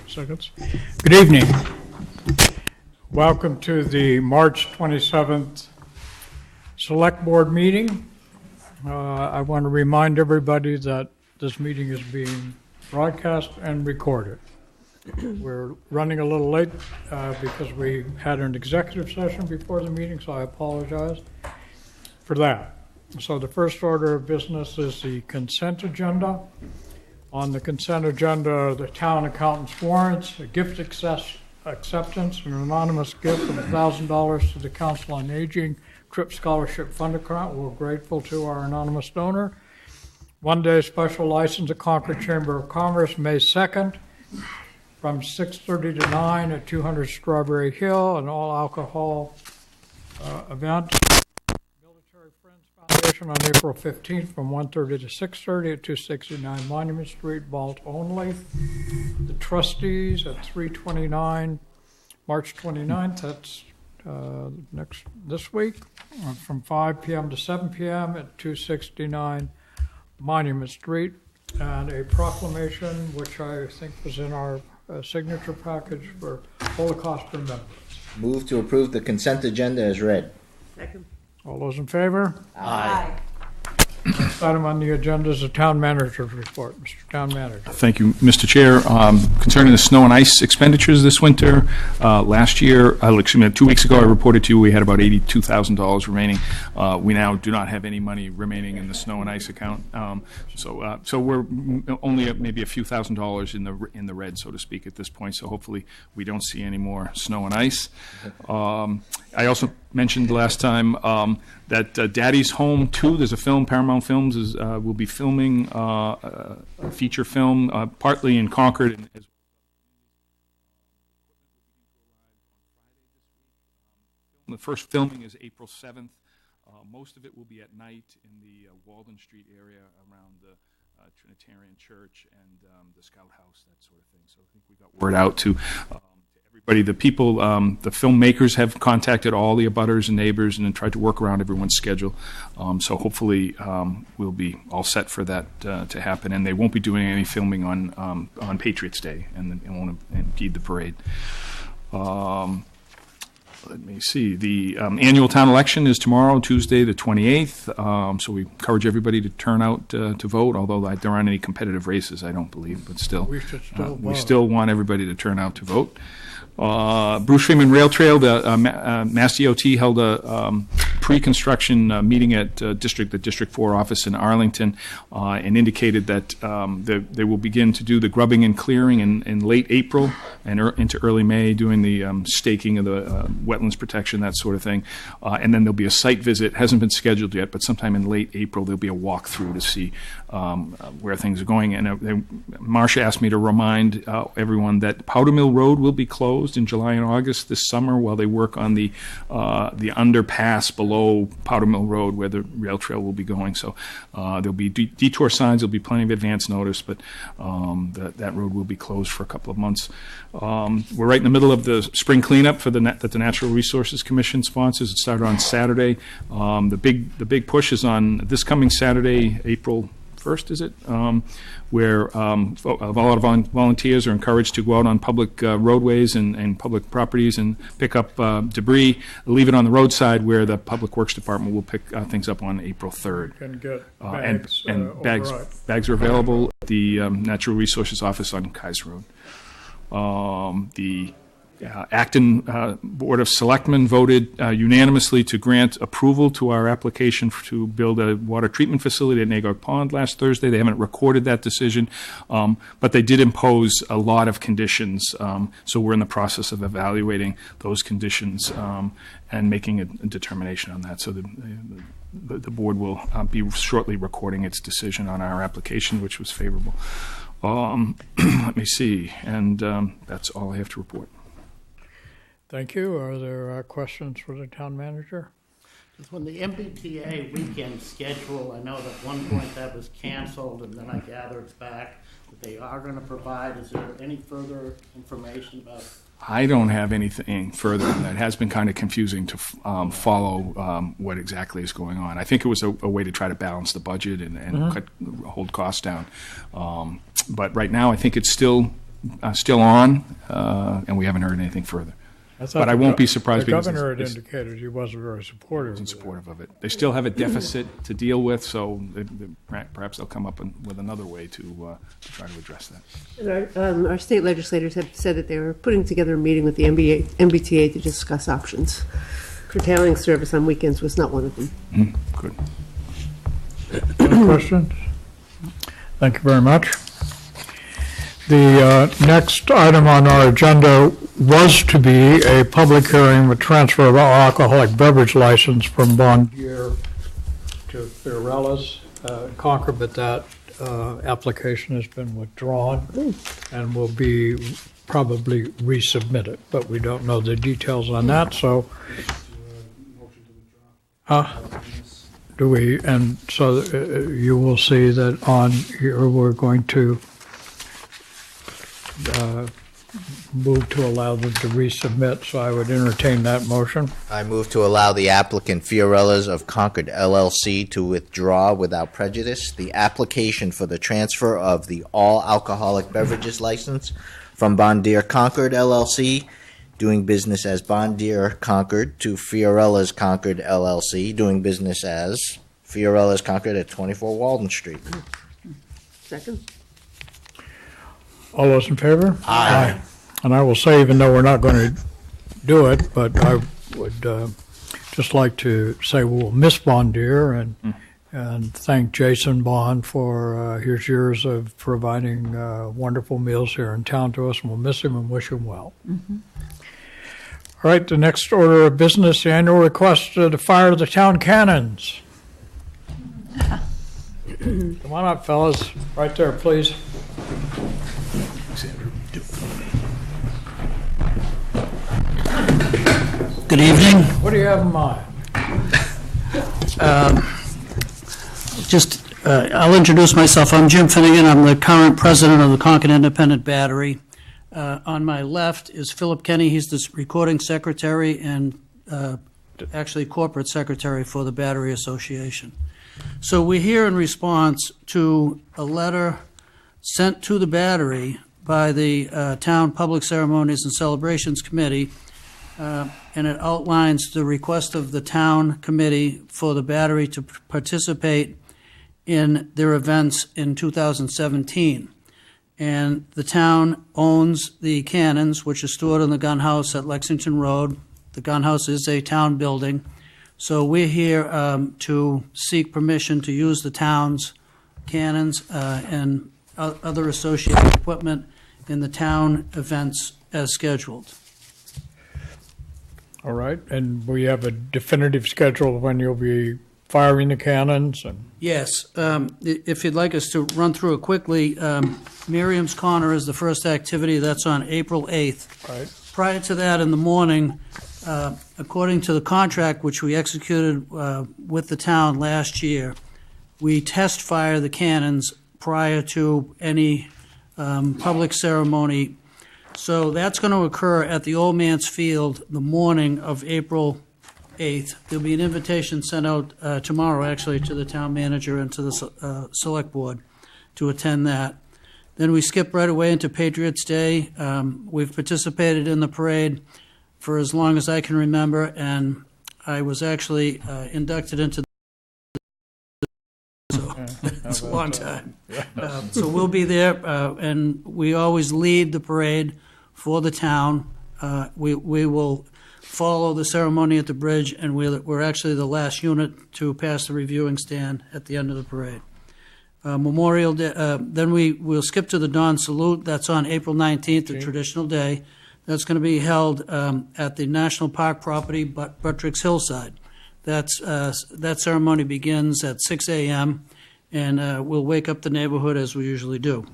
Seconds. Good evening. Welcome to the March 27th Select Board meeting. I want to remind everybody that this meeting is being broadcast and recorded. We're running a little late because we had an executive session before the meeting, so I apologize for that. So the first order of business is the consent agenda. On the consent agenda, the town accountant's warrants, a gift acceptance, an anonymous gift of $1,000 to the Council on Aging Trip Scholarship Fund account. We're grateful to our anonymous donor. One-day special license at Concord Chamber of Commerce, May 2nd, from 6:30 to 9 at 200 Strawberry Hill, an all-alcohol event. Military Friends Foundation on April 15th from 1:30 to 6:30 at 269 Monument Street, vault only. The trustees at 329 March 29th, that's this week, from 5 p.m. to 7 p.m. at 269 Monument Street, and a proclamation, which I think was in our signature package for Holocaust remembrance. Move to approve the consent agenda as read. Second. All those in favor? Aye. Next item on the agenda is the town manager's report. Mr. Town Manager. Thank you, Mr. Chair. Concerning the snow and ice expenditures this winter, last year, 2 weeks ago, I reported to you we had about $82,000 remaining. We now do not have any money remaining in the snow and ice account. So we're only at maybe a few $1,000s in the red, so to speak, at this point. So hopefully we don't see any more snow and ice. I also mentioned last time that Daddy's Home 2, there's a film, Paramount Films will be filming a feature film, partly in Concord. And the first filming is April 7th. Most of it will be at night in the Walden Street area around the Trinitarian Church and the Scout House, that sort of thing. So I think we got word out to everybody. The people, the filmmakers have contacted all the abutters and neighbors and then tried to work around everyone's schedule. So hopefully we'll be all set for that to happen. And they won't be doing any filming on Patriots Day, and it won't impede the parade. Let me see. The annual town election is tomorrow, Tuesday, the 28th. So we encourage everybody to turn out to vote, although there aren't any competitive races, I don't believe. But still, we still want everybody to turn out to vote. Bruce Freeman Rail Trail, the Mass DOT held a pre-construction meeting at the District 4 office in Arlington and indicated that they will begin to do the grubbing and clearing in late April and into early May, doing the staking of the wetlands protection, that sort of thing. And then there'll be a site visit. Hasn't been scheduled yet, but sometime in late April there'll be a walkthrough to see where things are going. And Marcia asked me to remind everyone that Powder Mill Road will be closed in July and August this summer while they work on the underpass below Powder Mill Road where the rail trail will be going. So there'll be detour signs. There'll be plenty of advance notice, but that road will be closed for a couple of months. We're right in the middle of the spring cleanup for that the Natural Resources Commission sponsors. It started on Saturday. The big push is on this coming Saturday, April 1st, is it? Where a lot of volunteers are encouraged to go out on public roadways and public properties and pick up debris, leave it on the roadside, where the Public Works Department will pick things up on April 3rd. And get bags. Bags are available at the Natural Resources Office on Kaiser Road. The Acton Board of Selectmen voted unanimously to grant approval to our application to build a water treatment facility at Nagog Pond last Thursday. They haven't recorded that decision, but they did impose a lot of conditions. So we're in the process of evaluating those conditions and making a determination on that. So the board will be shortly recording its decision on our application, which was favorable. Let me see, and that's all I have to report. Thank you. Are there questions for the town manager? Just when the MBTA weekend schedule, I know that at one point that was canceled, and then I gather it's back, that they are going to provide. Is there any further information about? I don't have anything further than that. It has been kind of confusing to follow what exactly is going on. I think it was a way to try to balance the budget and hold costs down. But right now, I think it's still still on, and we haven't heard anything further. But I won't be surprised The because governor had it's indicated he wasn't very supportive. in supportive of it. They still have a deficit to deal with, so perhaps they'll come up with another way to try to address that. And our state legislators have said that they were putting together a meeting with the MBTA to discuss options. Curtailing service on weekends was not one of them. Good. Any questions? Thank you very much. The next item on our agenda was to be a public hearing with transfer of our alcoholic beverage license from Bondier to Fiorella's Concord, but that application has been withdrawn and will be probably resubmitted, but we don't know the details on that, so. Do we, and so you will see that on here, we're going to move to allow them to resubmit, so I would entertain that motion. I move to allow the applicant Fiorella's of Concord LLC to withdraw without prejudice the application for the transfer of the all alcoholic beverages license from Bondier Concord LLC, doing business as Bondier Concord, to Fiorella's Concord LLC, doing business as Fiorella's Concord at 24 Walden Street. Second? All those in favor? Aye. And I will say, even though we're not going to do it, but I would just like to say we'll miss Bondier and thank Jason Bond for his years of providing wonderful meals here in town to us, and we'll miss him and wish him well. All right, the next order of business, the annual request to fire the town cannons. Come on up, fellas. Right there, please. Good evening. What do you have in mind? I'll introduce myself. I'm Jim Finnegan. I'm the current president of the Concord Independent Battery. On my left is Philip Kenny. He's the recording secretary and actually corporate secretary for the Battery Association. So we're here in response to a letter sent to the Battery by the Town Public Ceremonies and Celebrations Committee, and it outlines the request of the town committee for the Battery to participate in their events in 2017. And the town owns the cannons, which are stored in the gun house at Lexington Road. The gun house is a town building. So we're here to seek permission to use the town's cannons and other associated equipment in the town events as scheduled. All right, and we have a definitive schedule of when you'll be firing the cannons? Yes. If you'd like us to run through it quickly, Miriam's Corner is the first activity. That's on April 8th. Right. Prior to that, in the morning, according to the contract which we executed with the town last year, we test fire the cannons prior to any public ceremony. So that's going to occur at the Old Man's Field the morning of April 8th. There'll be an invitation sent out tomorrow, actually, to the town manager and to the select board to attend that. Then we skip right away into Patriots' Day. We've participated in the parade for as long as I can remember, and I was actually inducted into so it's a long time. So we'll be there, and we always lead the parade for the town. We will follow the ceremony at the bridge, and we're actually the last unit to pass the reviewing stand at the end of the parade. Memorial Day, then we'll skip to the Dawn Salute. That's on April 19th, the traditional day. That's going to be held at the National Park property, Buttrick's Hillside. That ceremony begins at 6 a.m., and we'll wake up the neighborhood as we usually do.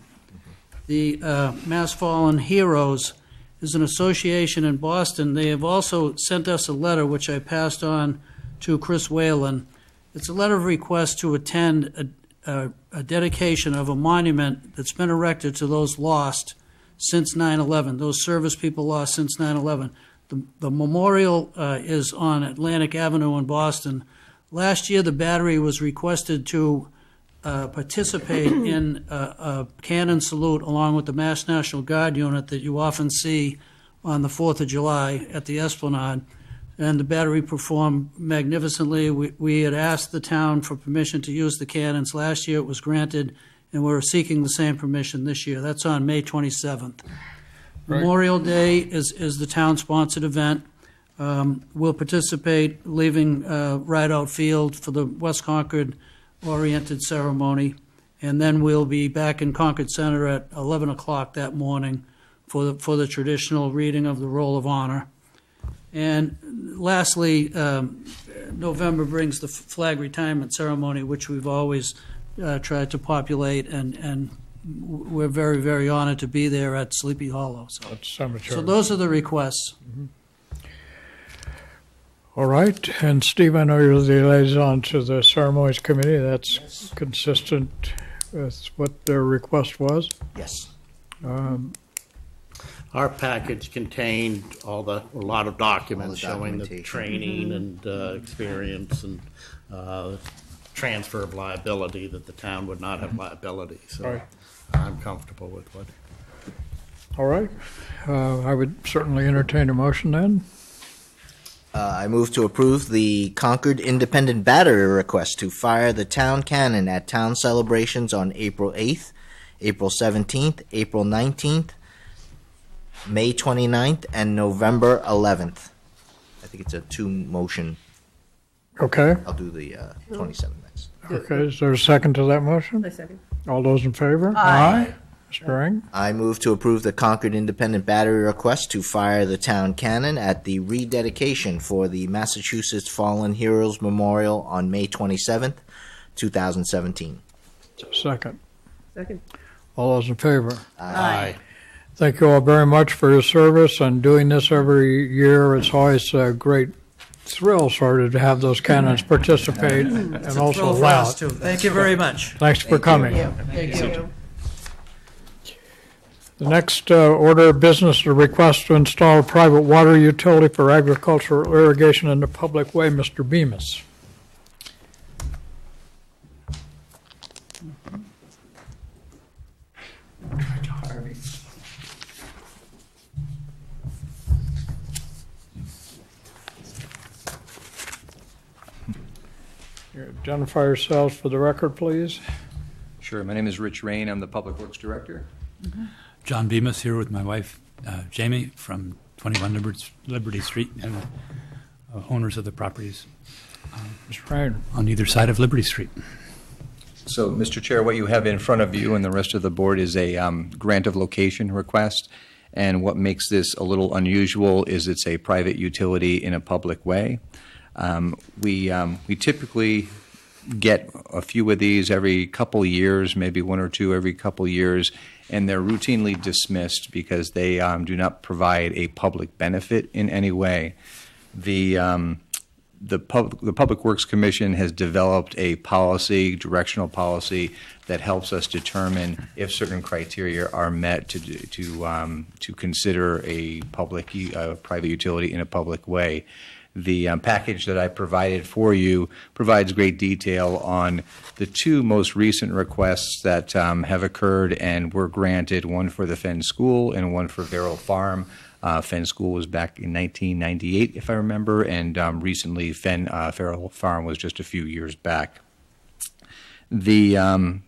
The Mass Fallen Heroes is an association in Boston. They have also sent us a letter, which I passed on to Chris Whalen. It's a letter of request to attend a dedication of a monument that's been erected to those lost since 9/11, those service people lost since 9/11. The memorial is on Atlantic Avenue in Boston. Last year, the Battery was requested to participate in a cannon salute along with the Mass National Guard unit that you often see on the 4th of July at the Esplanade. And the battery performed magnificently. We had asked the town for permission to use the cannons. Last year it was granted, and we're seeking the same permission this year. That's on May 27th. Right. Memorial Day is the town-sponsored event. We'll participate, leaving right outfield for the West Concord oriented ceremony, and then we'll be back in Concord Center at 11 o'clock that morning for the traditional reading of the Roll of Honor. And lastly, November brings the flag retirement ceremony, which we've always tried to populate, and we're very, very honored to be there at Sleepy Hollow. That's cemetery. So those are the requests. All right, and Steve, I know you're the liaison to the ceremonies committee. That's consistent with what their request was. Yes. Our package contained a lot of documents showing the documentation. training and experience and transfer of liability, that the town would not have liability. So Right. I'm comfortable with what. All right, I would certainly entertain a motion then. I move to approve the Concord Independent Battery request to fire the town cannon at town celebrations on April 8th, April 17th, April 19th, May 29th, and November 11th. I think it's a two-motion. Okay, I'll do the 27th next. okay, is there a second to that motion? I second. All those in favor? Aye. Mr. Ring? I move to approve the Concord Independent Battery request to fire the town cannon at the rededication for the Massachusetts Fallen Heroes Memorial on May 27th, 2017. Second. Second. All those in favor? Aye. Thank you all very much for your service and doing this every year. It's always a great thrill, sort of, to have those cannons participate and also Thrill for allow us, it. too. Thank you very much. Thanks for coming. Thank you. The next order of business is a request to install a private water utility for agricultural irrigation in the public way. Mr. Bemis. Identify yourselves for the record, please. Sure. My name is Rich Rain. I'm the Public Works Director. John Bemis here with my wife, Jamie, from 21 Liberty Street, and owners of the properties Mr. Ryan. on either side of Liberty Street. So, Mr. Chair, what you have in front of you and the rest of the board is a grant of location request. And what makes this a little unusual is it's a private utility in a public way. We typically get a few of these every couple years, maybe one or two every couple years, and they're routinely dismissed because they do not provide a public benefit in any way. The Public Works Commission has developed a policy, directional policy, that helps us determine if certain criteria are met to consider a private utility in a public way. The package that I provided for you provides great detail on the two most recent requests that have occurred and were granted, one for the Fenn School and one for Verrill Farm. Fenn School was back in 1998, if I remember, and recently Verrill Farm was just a few years back. The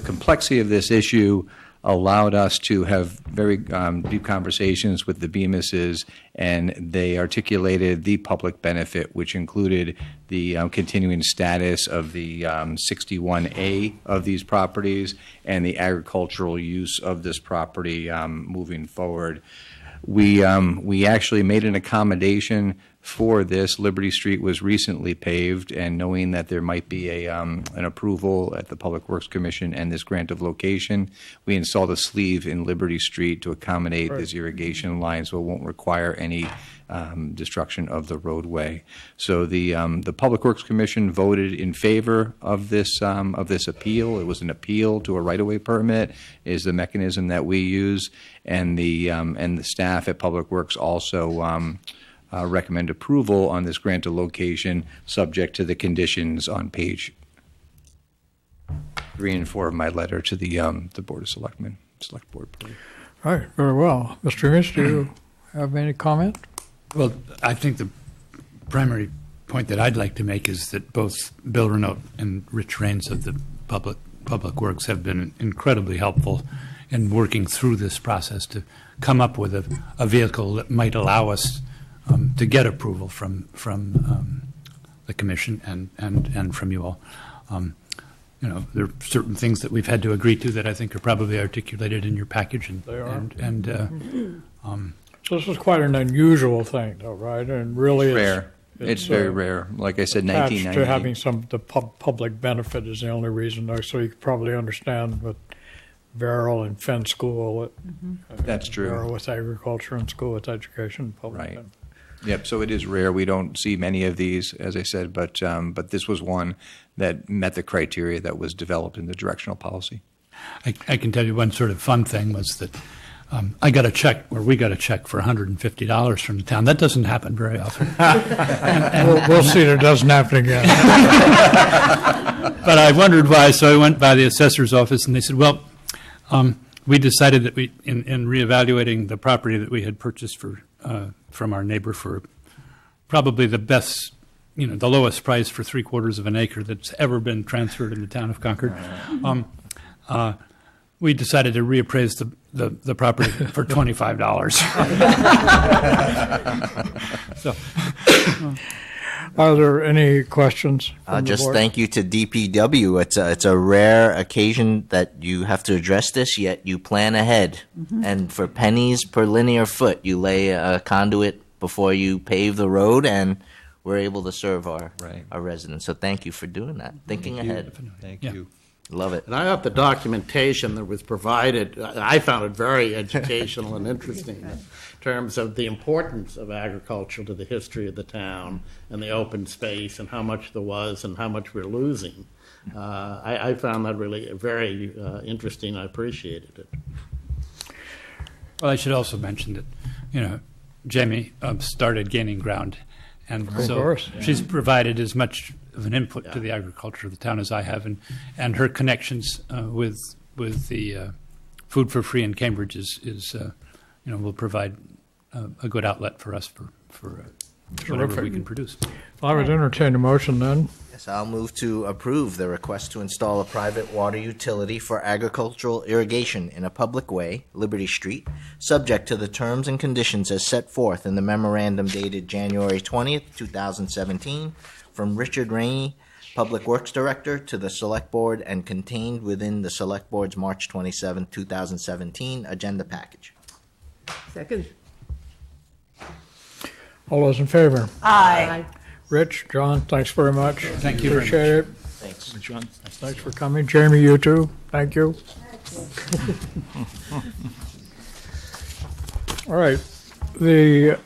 complexity of this issue allowed us to have very deep conversations with the Bemises, and they articulated the public benefit, which included the continuing status of the 61A of these properties and the agricultural use of this property moving forward. We actually made an accommodation for this. Liberty Street was recently paved, and knowing that there might be an approval at the Public Works Commission and this grant of location, we installed a sleeve in Liberty Street to accommodate this irrigation line, so it won't require any destruction of the roadway. So the Public Works Commission voted in favor of this appeal. It was an appeal to a right-of-way permit, is the mechanism that we use, and the staff at Public Works also recommend approval on this grant of location, subject to the conditions on page 3 and 4 of my letter to the Board of Selectmen, Select Board. All right, very well. Mr. Miss, do you have any comment? Well, I think the primary point that I'd like to make is that both Bill Renault and Rich Raines of the Public Works have been incredibly helpful in working through this process to come up with a vehicle that might allow us to get approval from the commission and from you all. You know, there are certain things that we've had to agree to that I think are probably articulated in your package, and They are. So this is quite an unusual thing, though, right? And really, Rare. It's very rare. Like I said, attached 1990. to having the public benefit is the only reason, though, so you can probably understand with Verrill and Fenn School. That's true. Verrill with agriculture and school with education. Public Right. benefit. Yep. So it is rare. We don't see many of these, as I said, but this was one that met the criteria that was developed in the directional policy. I can tell you one sort of fun thing was that we got a check for $150 from the town. That doesn't happen very often. We'll see that it doesn't happen again. But I wondered why, so I went by the assessor's office, and they said, well, we decided that in reevaluating the property that we had purchased from our neighbor for probably the best, the lowest price for 3/4 of an acre that's ever been transferred in the town of Concord, we decided to reappraise the property for $25. So, Are there any questions? from the Just board? thank you to DPW. It's a rare occasion that you have to address this, yet you plan ahead. And for pennies per linear foot, you lay a conduit before you pave the road, and we're able to serve our residents. So thank you for doing that, thinking ahead. Thank Yeah. you. Love it. And I thought the documentation that was provided, I found it very educational and interesting in terms of the importance of agriculture to the history of the town and the open space and how much there was and how much we're losing. I found that really very interesting. I appreciated it. well, I should also mention that, Jamie started gaining ground, and so course. she's provided as much of an input to the agriculture of the town as I have, and her connections with the Food for Free in Cambridge is will provide a good outlet for us for whatever we can produce. I would entertain a motion then. Yes, I'll move to approve the request to install a private water utility for agricultural irrigation in a public way, Liberty Street, subject to the terms and conditions as set forth in the memorandum dated January 20th, 2017, from Richard Rainey, Public Works Director, to the Select Board, and contained within the Select Board's March 27th, 2017 agenda package. Second. All those in favor? Aye. Rich, John, thanks very much. Thank you very Appreciate it. Thanks. John? Thanks for coming. Jamie, you too. Thank you. All right. The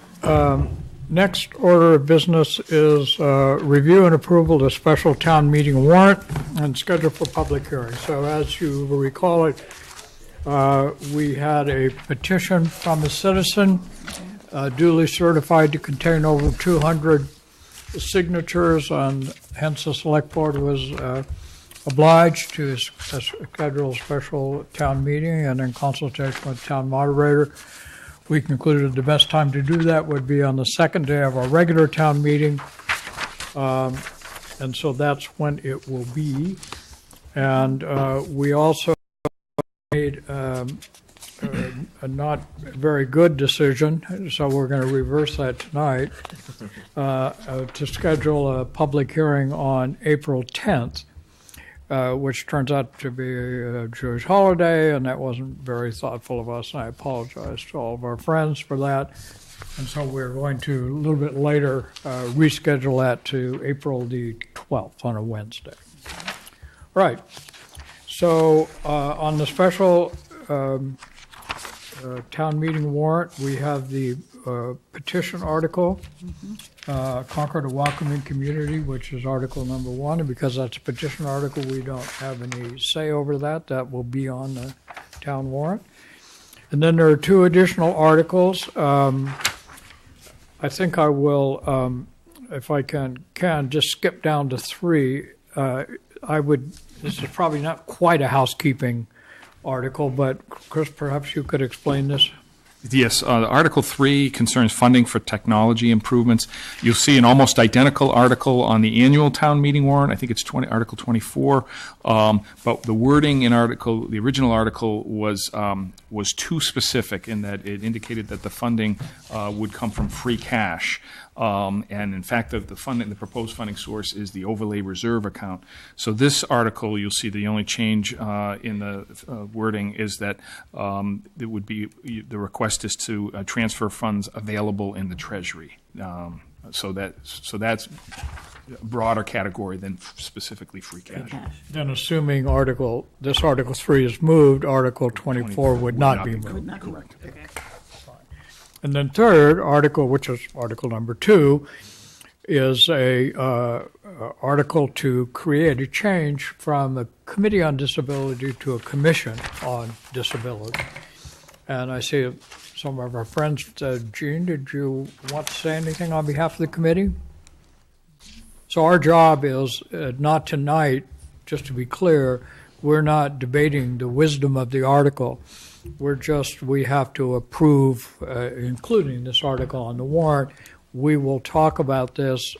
next order of business is review and approval of special town meeting warrant and schedule for public hearing. So as you will recall it, we had a petition from a citizen duly certified to contain over 200 signatures, and hence the select board was obliged to schedule a special town meeting, and in consultation with town moderator, we concluded the best time to do that would be on the second day of our regular town meeting, and so that's when it will be. And we also made a not very good decision, so we're going to reverse that tonight, to schedule a public hearing on April 10th, which turns out to be a Jewish holiday, and that wasn't very thoughtful of us, and I apologize to all of our friends for that. And so we're going to, a little bit later, reschedule that to April the 12th on a Wednesday. Right. So on the special town meeting warrant, we have the petition article, Concord a Welcoming Community, which is article number 1. And because that's a petition article, we don't have any say over that. That will be on the town warrant. And then there are 2 additional articles. I think I will, if I can just skip down to 3. I would This is probably not quite a housekeeping article, but Chris, perhaps you could explain this? Yes, Article 3 concerns funding for technology improvements. You'll see an almost identical article on the annual town meeting warrant. I think it's Article 24. But the wording in the original article was too specific in that it indicated that the funding would come from free cash. And in fact, the proposed funding source is the overlay reserve account. So this article, you'll see the only change in the wording is that it would be the request is to transfer funds available in the Treasury. So that's a broader category than specifically free cash. Then assuming this Article 3 is moved, Article 24 would not be moved. Correct. And then third article, which is Article number 2, is a article to create a change from a Committee on Disability to a Commission on Disability. And I see some of our friends. Gene, did you want to say anything on behalf of the committee? So our job is not tonight, just to be clear, we're not debating the wisdom of the article. We have to approve, including this article on the warrant. We will talk about this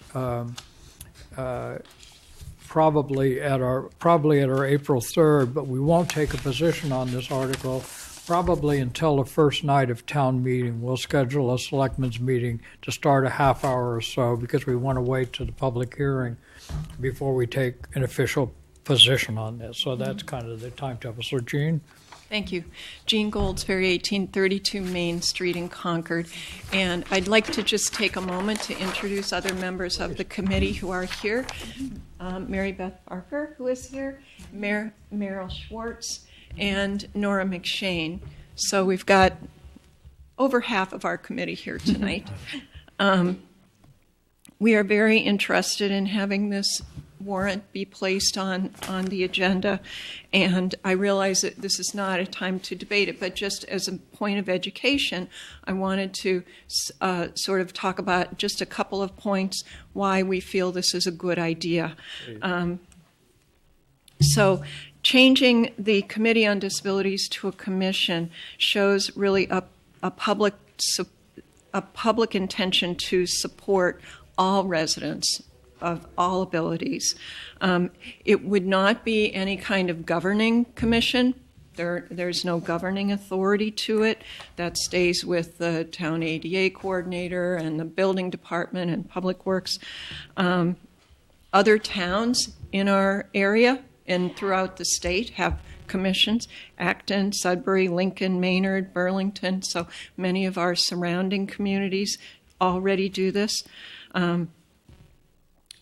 probably at our April 3rd, but we won't take a position on this article probably until the first night of town meeting. We'll schedule a selectmen's meeting to start a half hour or so because we want to wait to the public hearing before we take an official position on this. So that's kind of the timetable. So Jean? Thank you. Jean Goldsberry, 1832 Main Street in Concord. And I'd like to just take a moment to introduce other members of the committee who are here. Mary Beth Barker, who is here, Meryl Schwartz, and Nora McShane. So we've got over half of our committee here tonight. We are very interested in having this warrant be placed on the agenda, and I realize that this is not a time to debate it, but just as a point of education, I wanted to sort of talk about just a couple of points why we feel this is a good idea. So changing the Committee on Disabilities to a commission shows really a public intention to support all residents of all abilities. It would not be any kind of governing commission. There's no governing authority to it. That stays with the town ADA coordinator and the building department and public works. Other towns in our area and throughout the state have commissions: Acton, Sudbury, Lincoln, Maynard, Burlington. So many of our surrounding communities already do this.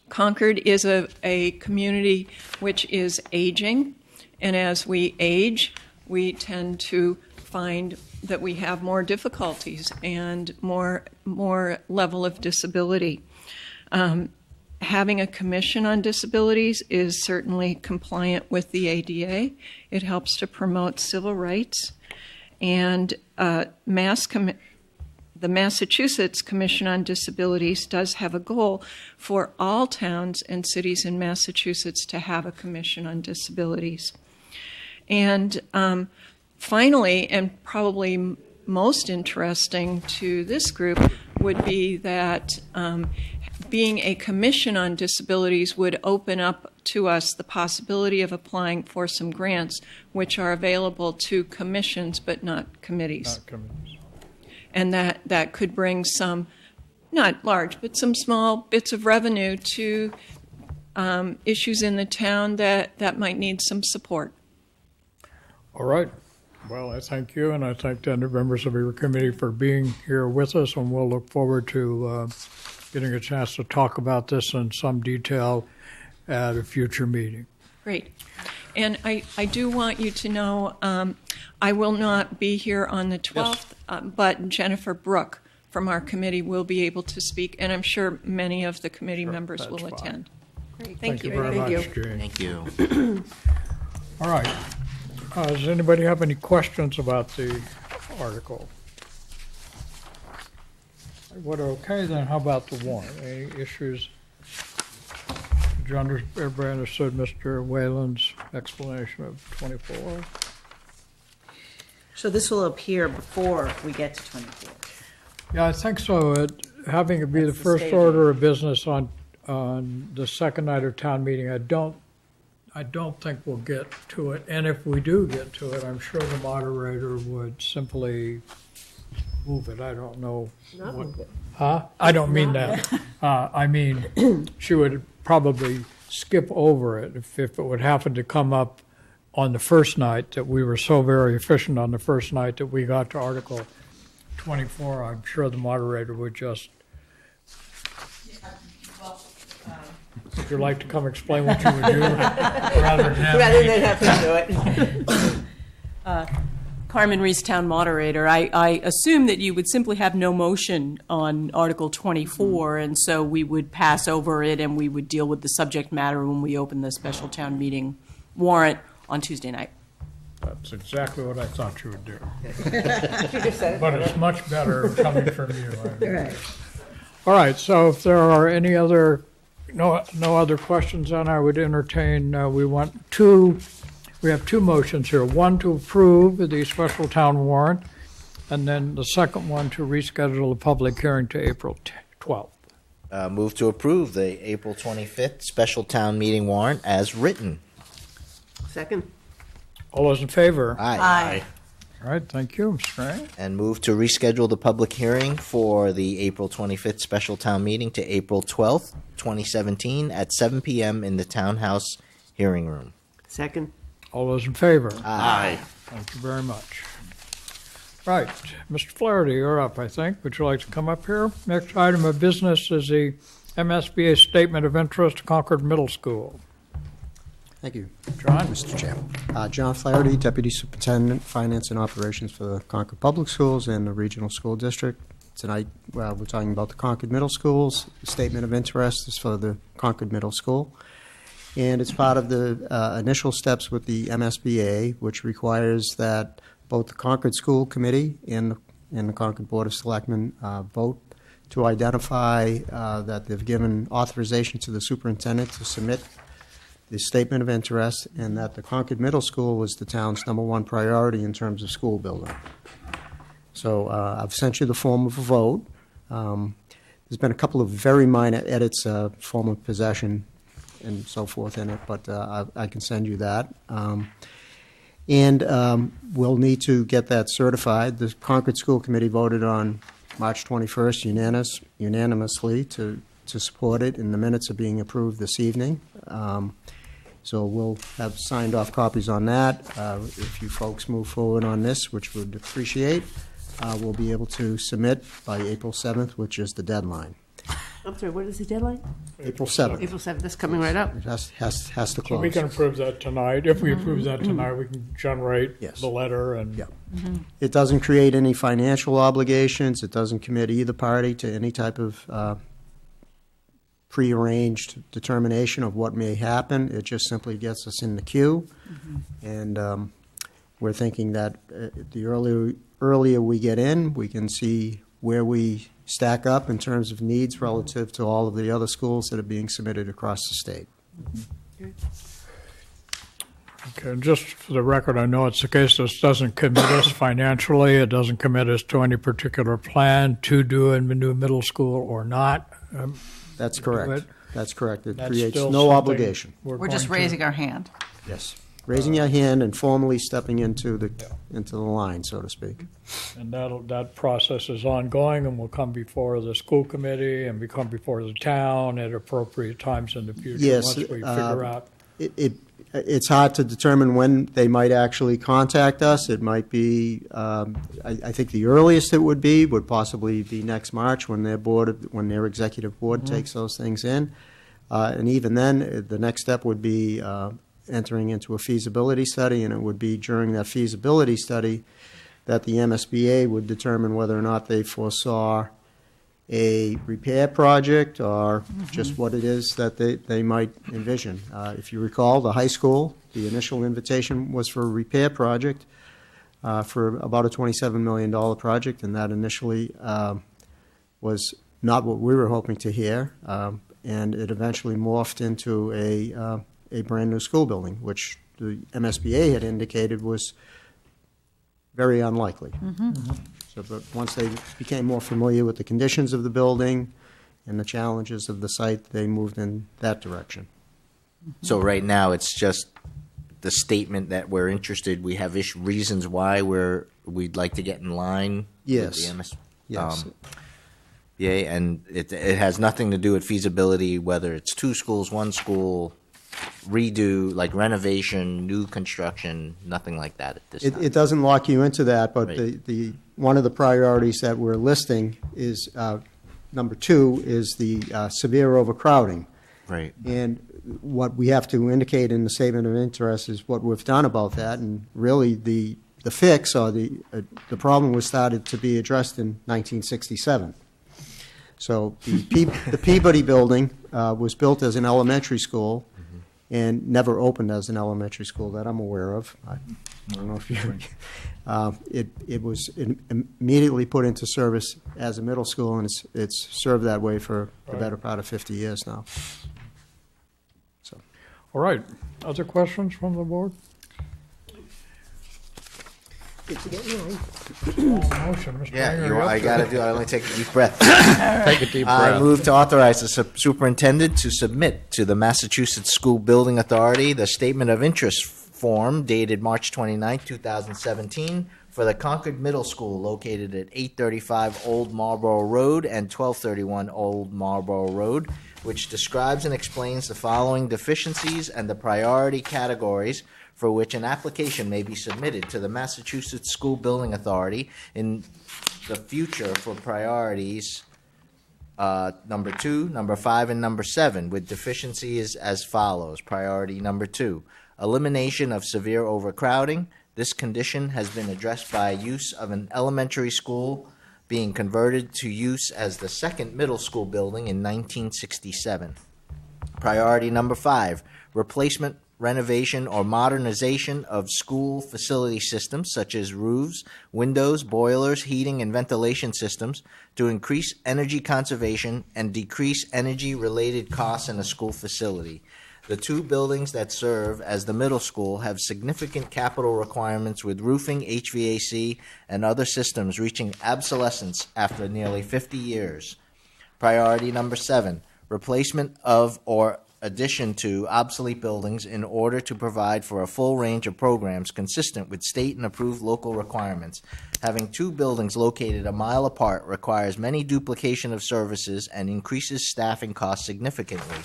Concord is a community which is aging, and as we age, we tend to find that we have more difficulties and more level of disability. Having a commission on disabilities is certainly compliant with the ADA. It helps to promote civil rights, and the Massachusetts Commission on Disabilities does have a goal for all towns and cities in Massachusetts to have a Commission on Disabilities. And finally, and probably most interesting to this group, would be that being a Commission on Disabilities would open up to us the possibility of applying for some grants, which are available to commissions but not committees. Not committees. And that could bring some, not large, but some small bits of revenue to issues in the town that might need some support. All right. Well, I thank you, and I thank the other members of your committee for being here with us, and we'll look forward to getting a chance to talk about this in some detail at a future meeting. Great. And I do want you to know I will not be here on the 12th, but Jennifer Brooke from our committee will be able to speak, and I'm sure many of the committee members will attend. Great. Thank you very much, Jane. Thank you. All right. Does anybody have any questions about the article? What, okay, then how about the warrant? Any issues? everybody understood Mr. Whalen's explanation of 24? So this will appear before we get to 24. Yeah, I think so. Having it be the That's the first staging. order of business on the second night of town meeting, I don't think we'll get to it. And if we do get to it, I'm sure the moderator would simply move it. I don't know. Not what- move it. Huh? I don't mean that. I mean, she would probably skip over it if it would happen to come up on the first night, that we were so very efficient on the first night that we got to Article 24. I'm sure the moderator would just. Would you like to come explain what you would do rather than have Rather me? than have him do it. Carmen Reese, Town Moderator, I assume that you would simply have no motion on Article 24, and so we would pass over it and we would deal with the subject matter when we open the special town meeting warrant on Tuesday night. That's exactly what I thought you would do. She just said it. But it's much better coming from you. Right. All right, so if there are any other, no other questions, then I would entertain, we have two motions here. One to approve the special town warrant, and then the second one to reschedule the public hearing to April 12th. Move to approve the April 25th special town meeting warrant as written. Second. All those in favor? Aye. All right, thank you, Mr. Ray. And move to reschedule the public hearing for the April 25th special town meeting to April 12th, 2017 at 7 p.m. in the Townhouse hearing room. Second. All those in favor? Aye. Thank you very much. Right, Mr. Flaherty, you're up, I think. Would you like to come up here? Next item of business is the MSBA Statement of Interest, Concord Middle School. Thank you, John? Mr. Chair. John Flaherty, Deputy Superintendent, Finance and Operations for the Concord Public Schools and the Regional School District. Tonight, we're talking about the Concord Middle Schools. The Statement of Interest is for the Concord Middle School. And it's part of the initial steps with the MSBA, which requires that both the Concord School Committee and the Concord Board of Selectmen vote to identify that they've given authorization to the superintendent to submit the statement of interest, and that the Concord Middle School was the town's #1 priority in terms of school building. So I've sent you the form of a vote. There's been a couple of very minor edits, form of possession and so forth in it, but I can send you that. And we'll need to get that certified. The Concord School Committee voted on March 21st unanimously to support it, and the minutes are being approved this evening. So we'll have signed off copies on that. If you folks move forward on this, which we'd appreciate, we'll be able to submit by April 7th, which is the deadline. I'm sorry, what is the deadline? April 7th. April 7th, that's coming right up. It has to So close. we can approve that tonight. If we approve that tonight, we can generate Yes. the letter and. Yeah. It doesn't create any financial obligations. It doesn't commit either party to any type of prearranged determination of what may happen. It just simply gets us in the queue. And we're thinking that the earlier we get in, we can see where we stack up in terms of needs relative to all of the other schools that are being submitted across the state. Okay, and just for the record, I know it's the case, this doesn't commit us financially, it doesn't commit us to any particular plan to do a new middle school or not. That's But correct. That's correct. It that's creates still no something obligation. We're just going to- raising our hand. Yes. Raising your hand and formally stepping into the line, so to speak. And that process is ongoing and will come before the school committee and become before the town at appropriate times in the future. Yes, Once we figure out. It's hard to determine when they might actually contact us. It might be, I think the earliest it would possibly be next March when their executive board takes those things in. And even then, the next step would be entering into a feasibility study, and it would be during that feasibility study that the MSBA would determine whether or not they foresaw a repair project or just what it is that they might envision. If you recall, the high school, the initial invitation was for a repair project for about a $27 million project, and that initially was not what we were hoping to hear. and it eventually morphed into a brand-new school building, which the MSBA had indicated was very unlikely. So, but once they became more familiar with the conditions of the building and the challenges of the site, they moved in that direction. So right now, it's just the statement that we're interested, we have reasons why we'd like to get in line Yes. with the MS. Yes. Yeah, and it has nothing to do with feasibility, whether it's 2 schools, 1 school, redo, like renovation, new construction, nothing like that at this time. It doesn't lock you into that, but Right. the one of the priorities that we're listing is, number 2, is the severe overcrowding. Right. And what we have to indicate in the statement of interest is what we've done about that, and really the fix or the problem was started to be addressed in 1967. So the Peabody building was built as an elementary school and never opened as an elementary school that I'm aware of. I don't know if you. It was immediately put into service as a middle school, and it's served that way for the better part of 50 years now. So. All right. Other questions from the board? Motion, Mr. Yeah, Mayor, I gotta do, I only take a deep breath. Take a deep I breath. move to authorize the superintendent to submit to the Massachusetts School Building Authority the statement of interest form dated March 29, 2017 for the Concord Middle School located at 835 Old Marlborough Road and 1231 Old Marlborough Road, which describes and explains the following deficiencies and the priority categories for which an application may be submitted to the Massachusetts School Building Authority in the future for priorities number 2, number 5, and number 7, with deficiencies as follows. Priority number 2, elimination of severe overcrowding. This condition has been addressed by use of an elementary school being converted to use as the second middle school building in 1967. Priority number 5, replacement, renovation, or modernization of school facility systems such as roofs, windows, boilers, heating, and ventilation systems to increase energy conservation and decrease energy-related costs in a school facility. The 2 buildings that serve as the middle school have significant capital requirements with roofing, HVAC, and other systems reaching obsolescence after nearly 50 years. Priority number 7, replacement of or addition to obsolete buildings in order to provide for a full range of programs consistent with state and approved local requirements. Having 2 buildings located a mile apart requires many duplication of services and increases staffing costs significantly.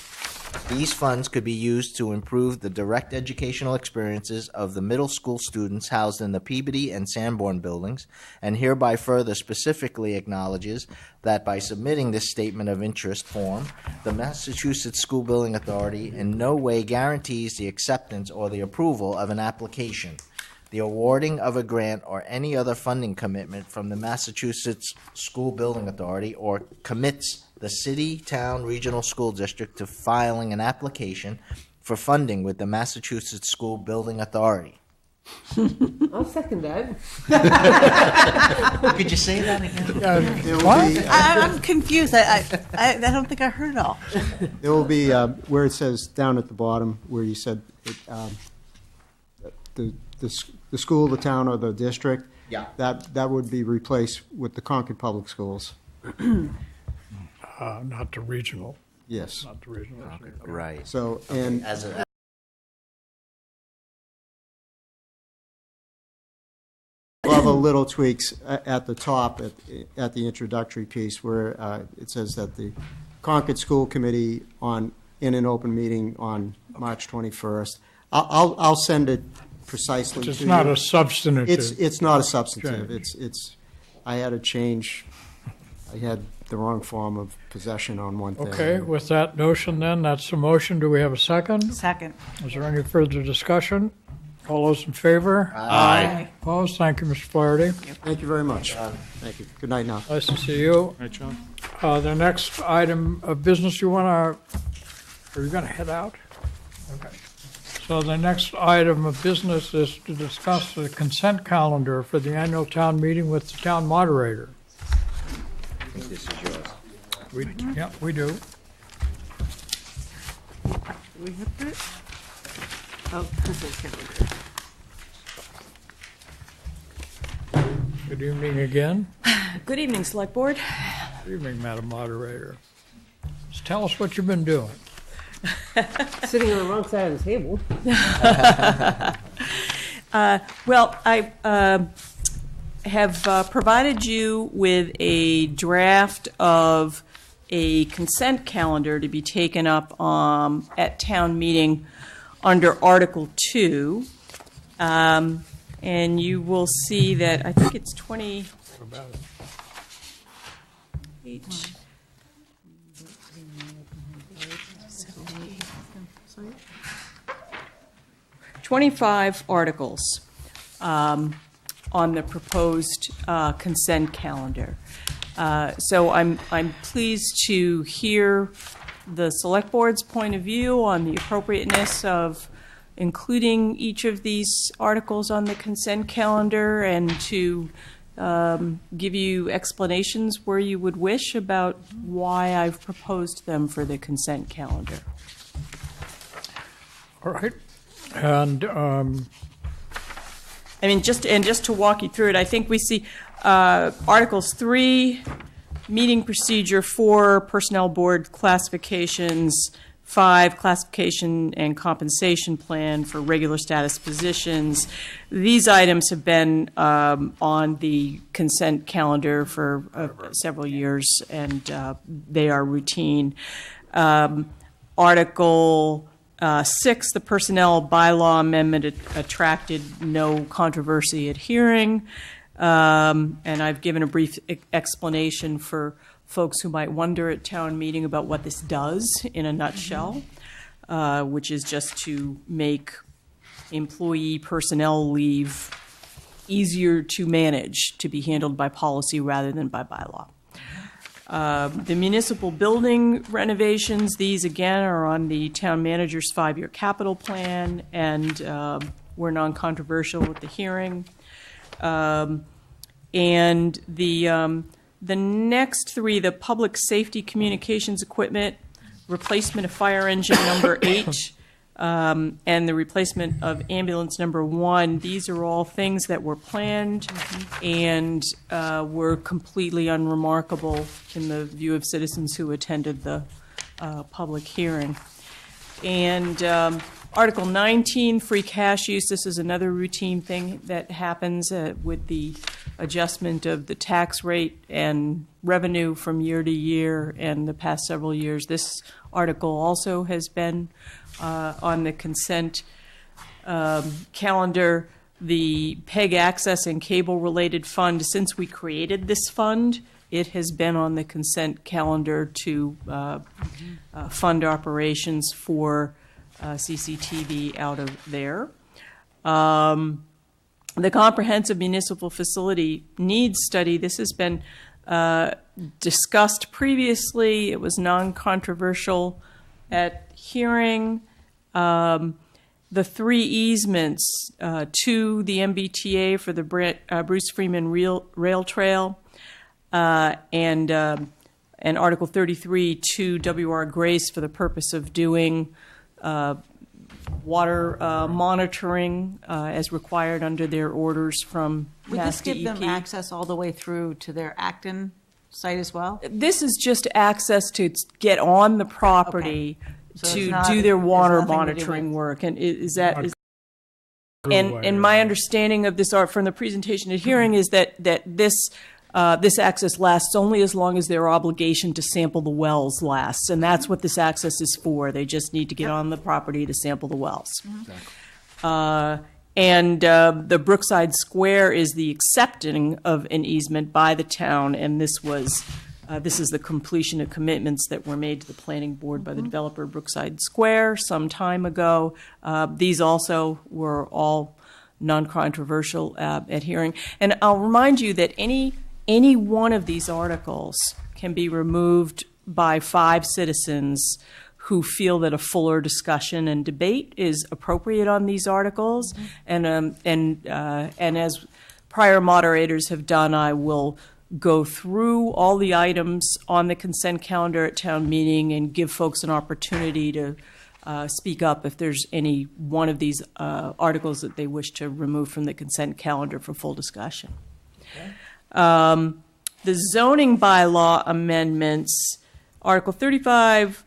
These funds could be used to improve the direct educational experiences of the middle school students housed in the Peabody and Sanborn buildings, and hereby further specifically acknowledges that by submitting this statement of interest form, the Massachusetts School Building Authority in no way guarantees the acceptance or the approval of an application, the awarding of a grant, or any other funding commitment from the Massachusetts School Building Authority, or commits the city, town, regional school district to filing an application for funding with the Massachusetts School Building Authority. I'll second that. Could you say that again? There will What? be, I'm confused. I don't think I heard it all. there will be where it says down at the bottom where you said it, the school, the town, or the district. Yeah. That would be replaced with the Concord Public Schools. Not the regional, Yes. not the regional. Right. So and As a, we'll have a little tweaks at the top at the introductory piece where it says that the Concord School Committee in an open meeting on March 21st. I'll send it precisely. It's to not you. a substantive. It's not a substantive. Change. It's I had a change. I had the wrong form of possession on one thing. Okay, with that notion then, that's the motion. Do we have a second? Second. Is there any further discussion? All those in favor? Aye. Opposed? Thank you, Mr. Flaherty. Thank you very much. Thank you. Good night now. Nice to see you. Right, John? The next item of business are you going to head out? Okay. So the next item of business is to discuss the consent calendar for the annual town meeting with the town moderator. I think this is yours. Yeah, we do. Do we have that? Oh, consent calendar. Good evening again. Good evening, Select Board. Good evening, Madam Moderator. Just tell us what you've been doing. Sitting on the wrong side of the table. Well, I have provided you with a draft of a consent calendar to be taken up at town meeting under Article 2. And you will see that, I think it's 28. 25 articles on the proposed consent calendar. So I'm pleased to hear the Select Board's point of view on the appropriateness of including each of these articles on the consent calendar, and to give you explanations where you would wish about why I've proposed them for the consent calendar. All right. And I mean, just to walk you through it, I think we see Articles 3, meeting procedure; 4, personnel board classifications; 5, classification and compensation plan for regular status positions. These items have been on the consent calendar for several years, and they are routine. Article 6, the personnel bylaw amendment, attracted no controversy at hearing. And I've given a brief explanation for folks who might wonder at town meeting about what this does in a nutshell, which is just to make employee personnel leave easier to manage, to be handled by policy rather than by bylaw. The municipal building renovations, these again are on the town manager's 5-year capital plan, and were non-controversial at the hearing. And the next 3, the public safety communications equipment, replacement of fire engine number 8, and the replacement of ambulance number 1, these are all things that were planned and were completely unremarkable in the view of citizens who attended the public hearing. And Article 19, free cash use. This is another routine thing that happens with the adjustment of the tax rate and revenue from year to year and the past several years. This article also has been on the consent calendar. The PEG access and cable related fund, since we created this fund, it has been on the consent calendar to fund operations for CCTV out of there. The comprehensive municipal facility needs study, this has been discussed previously. It was non-controversial at hearing. The 3 easements to the MBTA for the Bruce Freeman Rail Trail, and Article 33 to W.R. Grace for the purpose of doing water monitoring as required under their orders from Would Mass this give DEP. them access all the way through to their Acton site as well? This is just access to get on the property So it's to not- do their it's water nothing to do monitoring with- work. And is that is, Throughway. and my understanding of this art from the presentation at hearing is that this access lasts only as long as their obligation to sample the wells lasts, and that's what this access is for. They just need to get on the property to sample the wells. And the Brookside Square is the accepting of an easement by the town, and this is the completion of commitments that were made to the planning board by the developer Brookside Square some time ago. These also were all non-controversial at hearing. And I'll remind you that any one of these articles can be removed by 5 citizens who feel that a fuller discussion and debate is appropriate on these articles. And as prior moderators have done, I will go through all the items on the consent calendar at town meeting and give folks an opportunity to speak up if there's any one of these articles that they wish to remove from the consent calendar for full discussion. The zoning bylaw amendments, Article 35,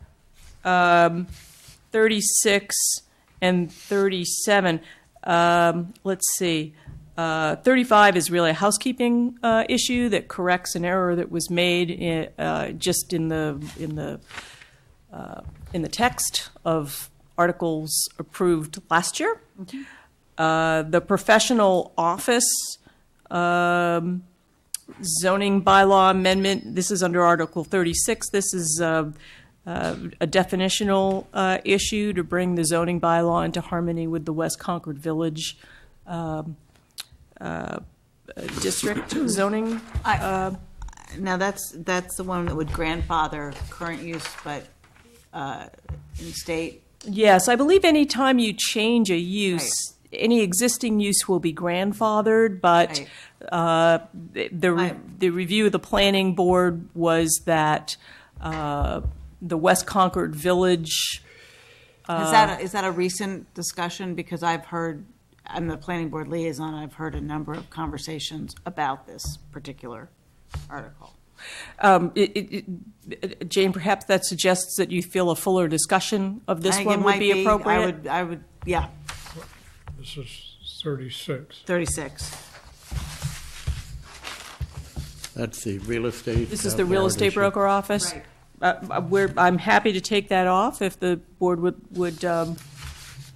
36, and 37. Let's see. 35 is really a housekeeping issue that corrects an error that was made just in the text of articles approved last year. The professional office zoning bylaw amendment. This is under Article 36. This is a definitional issue to bring the zoning bylaw into harmony with the West Concord Village district zoning. Now that's the one that would grandfather current use, but in state. Yes, I believe any time you change a use, any existing use will be grandfathered, but the review of the planning board was that the West Concord Village. Is that a recent discussion? Because I've heard, I'm the planning board liaison, I've heard a number of conversations about this particular article. Jane, perhaps that suggests that you feel a fuller discussion of this one would be appropriate? I would, yeah. This is 36. 36. That's the real estate. This is the real estate issue. broker office? Right. I'm happy to take that off if the board would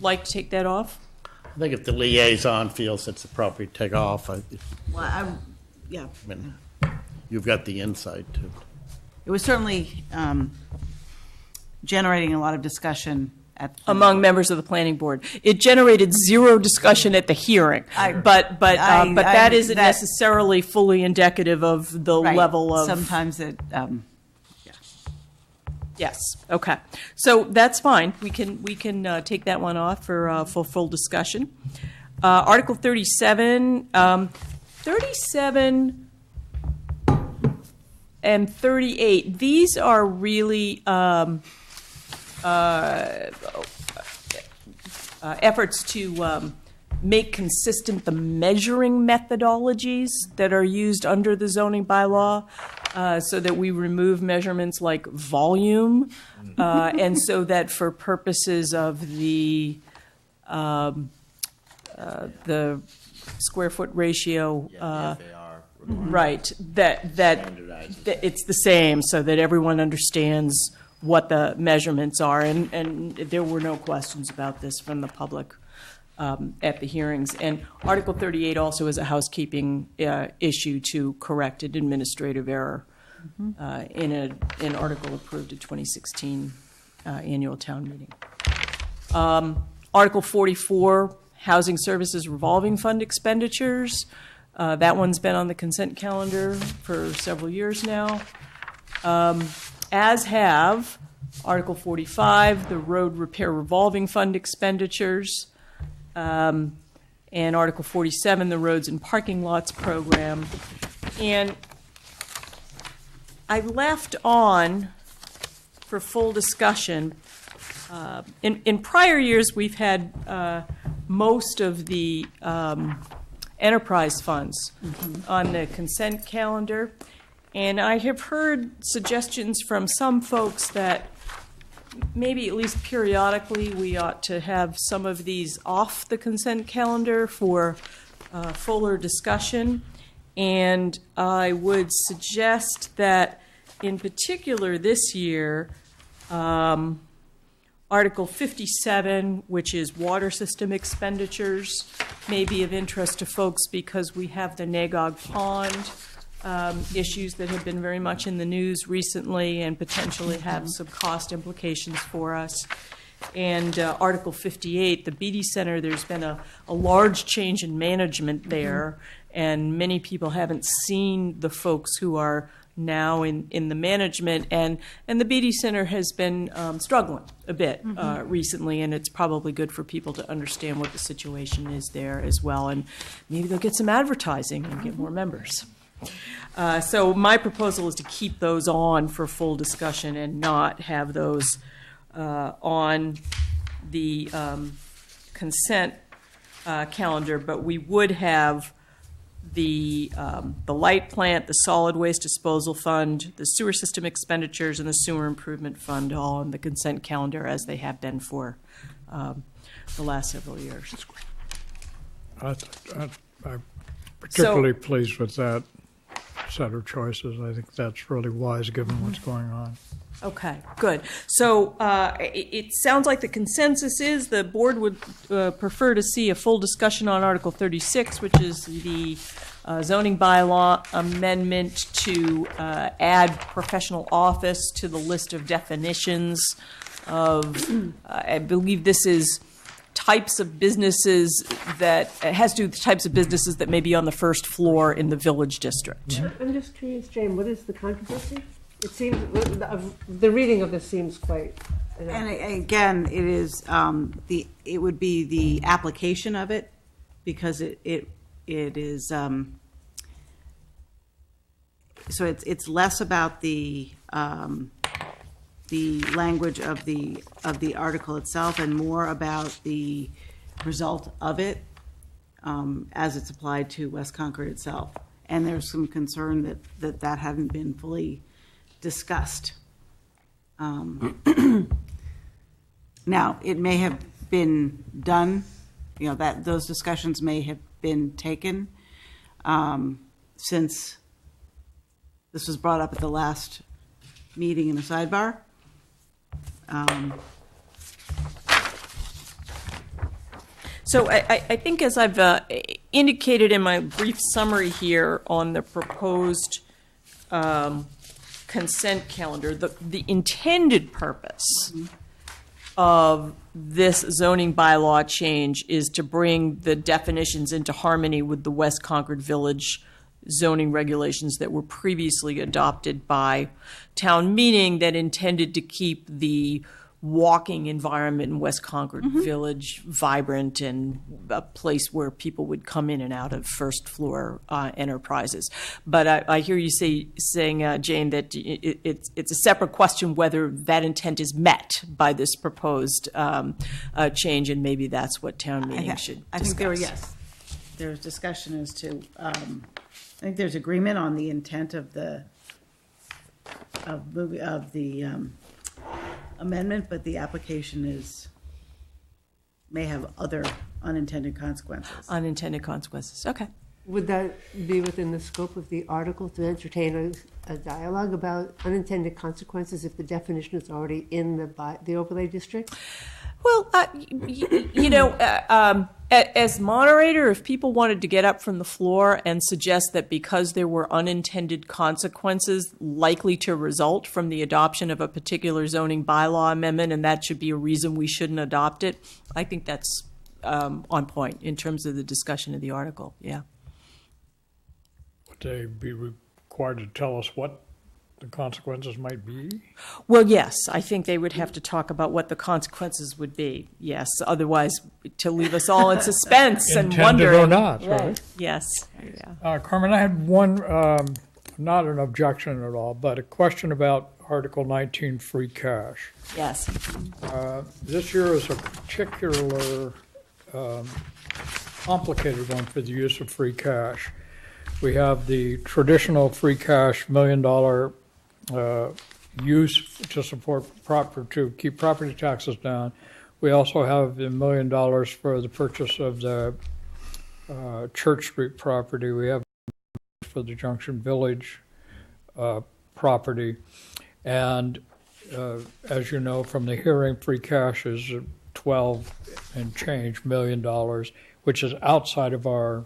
like to take that off. I think if the liaison feels it's appropriate to take off, Yeah. I mean, you've got the insight to. It was certainly generating a lot of discussion among members of the planning board. It generated zero discussion at the hearing, but that isn't necessarily fully indicative of the level of. Sometimes it. Yes. Okay. So that's fine. We can take that one off for full discussion. Article 37, 37 and 38. These are really efforts to make consistent the measuring methodologies that are used under the zoning bylaw, so that we remove measurements like volume, and so that for purposes of the square foot ratio, right, that it's the same, so that everyone understands what the measurements are, and there were no questions about this from the public at the hearings. And Article 38 also is a housekeeping issue to correct an administrative error in an article approved at 2016 annual town meeting. Article 44, Housing Services Revolving Fund expenditures. That one's been on the consent calendar for several years now. As have Article 45, the Road Repair Revolving Fund expenditures, and Article 47, the Roads and Parking Lots Program. And I left on, for full discussion, in prior years we've had most of the enterprise funds on the consent calendar. And I have heard suggestions from some folks that maybe at least periodically we ought to have some of these off the consent calendar for fuller discussion. And I would suggest that in particular this year, Article 57, which is water system expenditures, may be of interest to folks because we have the Nagog Pond issues that have been very much in the news recently and potentially have some cost implications for us. And Article 58, the Beatty Center, there's been a large change in management there, and many people haven't seen the folks who are now in the management, and the Beatty Center has been struggling a bit recently, and it's probably good for people to understand what the situation is there as well, and maybe they'll get some advertising and get more members. So my proposal is to keep those on for full discussion and not have those on the consent calendar, but we would have the light plant, the solid waste disposal fund, the sewer system expenditures, and the sewer improvement fund all on the consent calendar as they have been for the last several years. I'm particularly pleased with that set of choices. I think that's really wise given what's going on. Okay, good. So it sounds like the consensus is the board would prefer to see a full discussion on Article 36, which is the zoning bylaw amendment to add professional office to the list of definitions of, I believe this is types of businesses that, it has to do with the types of businesses that may be on the first floor in the village district. I'm just curious, Jane, what is the controversy? It seems, the reading of this seems quite. And again, it is, it would be the application of it, because it is, so it's less about the language of the article itself and more about the result of it as it's applied to West Concord itself. And there's some concern that hadn't been fully discussed. Now, it may have been done, that those discussions may have been taken since this was brought up at the last meeting in the sidebar. So I think, as I've indicated in my brief summary here on the proposed consent calendar, the intended purpose of this zoning bylaw change is to bring the definitions into harmony with the West Concord Village zoning regulations that were previously adopted by town meeting that intended to keep the walking environment in West Concord Village vibrant and a place where people would come in and out of first floor enterprises. But I hear you saying, Jane, that it's a separate question whether that intent is met by this proposed change, and maybe that's what town meeting should discuss. I think there's discussion as to, I think there's agreement on the intent of the amendment, but the application may have other unintended consequences. Unintended consequences. Okay. Would that be within the scope of the article to entertain a dialogue about unintended consequences if the definition is already in the overlay district? Well, as moderator, if people wanted to get up from the floor and suggest that because there were unintended consequences likely to result from the adoption of a particular zoning bylaw amendment, and that should be a reason we shouldn't adopt it, I think that's on point in terms of the discussion of the article. Yeah. Would they be required to tell us what the consequences might be? Well, yes, I think they would have to talk about what the consequences would be. Yes, otherwise to leave us all in suspense and wondering. Intended or not, right? Yes. Yeah. Carmen, I had one, not an objection at all, but a question about Article 19 free cash. Yes. This year is a particular complicated one for the use of free cash. We have the traditional free cash $1 million use to support to keep property taxes down. We also have $1 million for the purchase of the Church Street property. We have for the Junction Village property. And as you know from the hearing, free cash is 12 and change $1 million, which is outside of our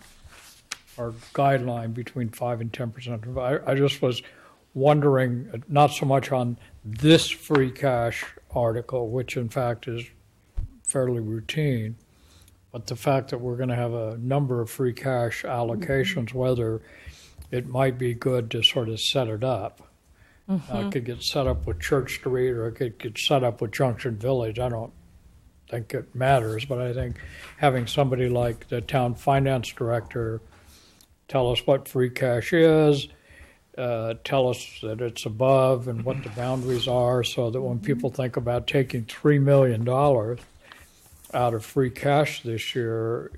guideline between 5 and 10%. I just was wondering, not so much on this free cash article, which in fact is fairly routine, but the fact that we're going to have a number of free cash allocations, whether it might be good to sort of set it up. It could get set up with Church Street or it could get set up with Junction Village. I don't think it matters, but I think having somebody like the town finance director tell us what free cash is, tell us that it's above and what the boundaries are, so that when people think about taking $3 million out of free cash this year,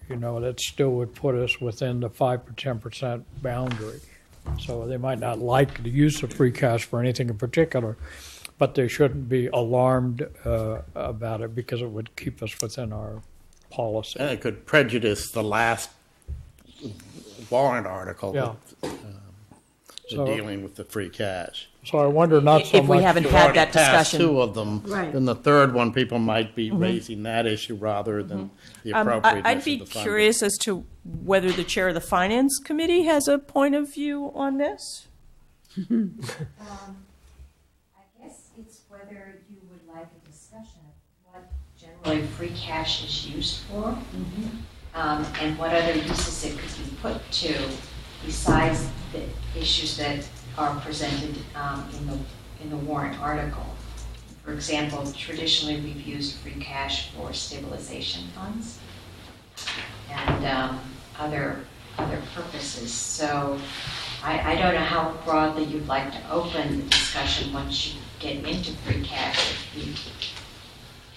that still would put us within the 5 or 10% boundary. So they might not like the use of free cash for anything in particular, but they shouldn't be alarmed about it because it would keep us within our policy. And it could prejudice the last warrant article Yeah. So- dealing with the free cash. So I wonder not so If we much. haven't We've had already that passed discussion. two of them. Right. Then the third one, people might be raising that issue rather than the appropriateness I'd of be the funding. curious as to whether the chair of the finance committee has a point of view on this. I guess it's whether you would like a discussion of what generally free cash is used for, and what other uses it could be put to besides the issues that are presented in the warrant article. For example, traditionally we've used free cash for stabilization funds and other purposes. So I don't know how broadly you'd like to open the discussion once you get into free cash.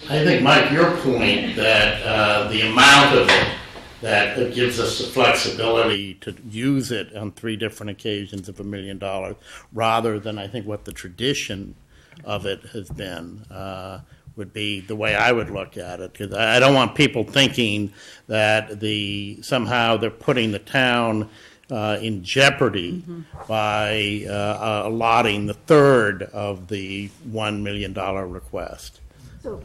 I think, Mike, your point that the amount of it that it gives us the flexibility to use it on 3 different occasions of $1 million, rather than I think what the tradition of it has been, would be the way I would look at it. Because I don't want people thinking that somehow they're putting the town in jeopardy by allotting the third of the $1 million request. So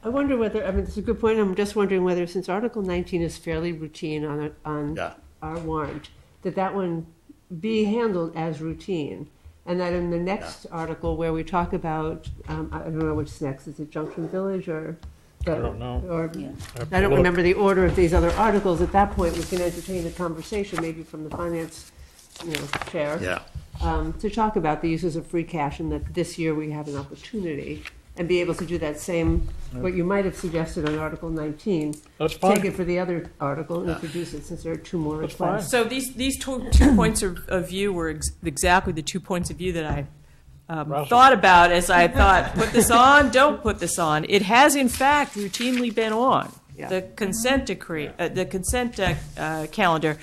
I wonder whether, it's a good point. I'm just wondering whether, since Article 19 is fairly routine on Yeah. our warrant, that one be handled as routine. And that in the next article where we talk about, I don't know which next, is it Junction Village or? I don't know. Or, Have I to don't look. remember the order of these other articles. At that point, we can entertain a conversation, maybe from the finance, chair. Yeah. To talk about the uses of free cash, and that this year we have an opportunity and be able to do that same, what you might have suggested on Article 19. That's fine. Take it for the other article and introduce it, since there are 2 more That's requests. So these two points of view were exactly the 2 points of view that I thought about as I thought, put this on, don't put this on. It has, in fact, routinely been on, the consent decree, the consent calendar.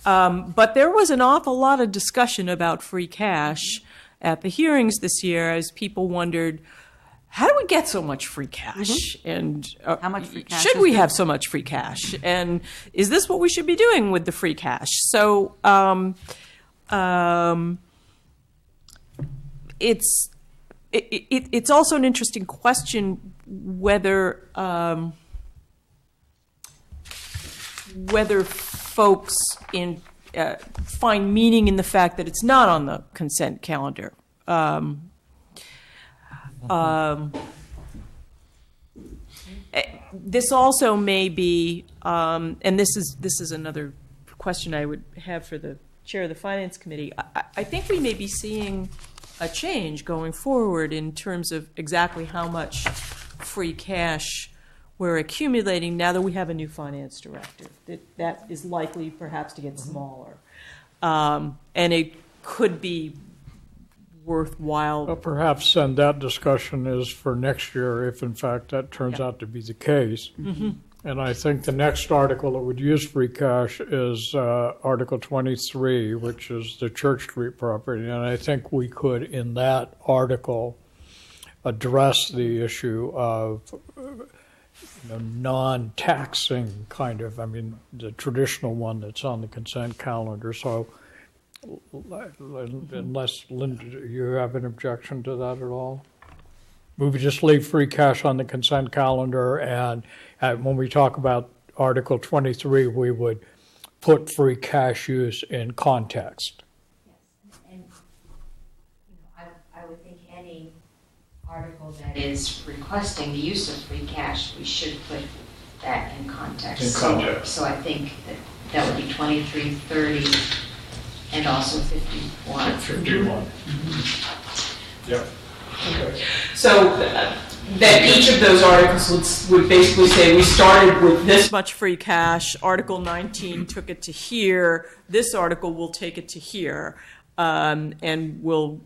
But there was an awful lot of discussion about free cash at the hearings this year as people wondered, how do we get so much free cash? And How much free cash should is we there? have so much free cash? And is this what we should be doing with the free cash? So it's also an interesting question whether folks find meaning in the fact that it's not on the consent calendar. This also may be, and this is another question I would have for the chair of the finance committee. I think we may be seeing a change going forward in terms of exactly how much free cash we're accumulating now that we have a new finance director. That is likely perhaps to get smaller, and it could be worthwhile. Well, perhaps then that discussion is for next year, if in fact that turns out to be the case. And I think the next article that would use free cash is Article 23, which is the Church Street property. And I think we could, in that article, address the issue of non-taxing kind of, the traditional one that's on the consent calendar. So unless, Linda, you have an objection to that at all? We would just leave free cash on the consent calendar, and when we talk about Article 23, we would put free cash use in context. Yes, and I would think any article that is requesting the use of free cash, we should put that in context. So I think that would be 23, 30, and also 51. 51. Yep. Okay. So that each of those articles would basically say we started with this much free cash, Article 19 took it to here, this article will take it to here. and will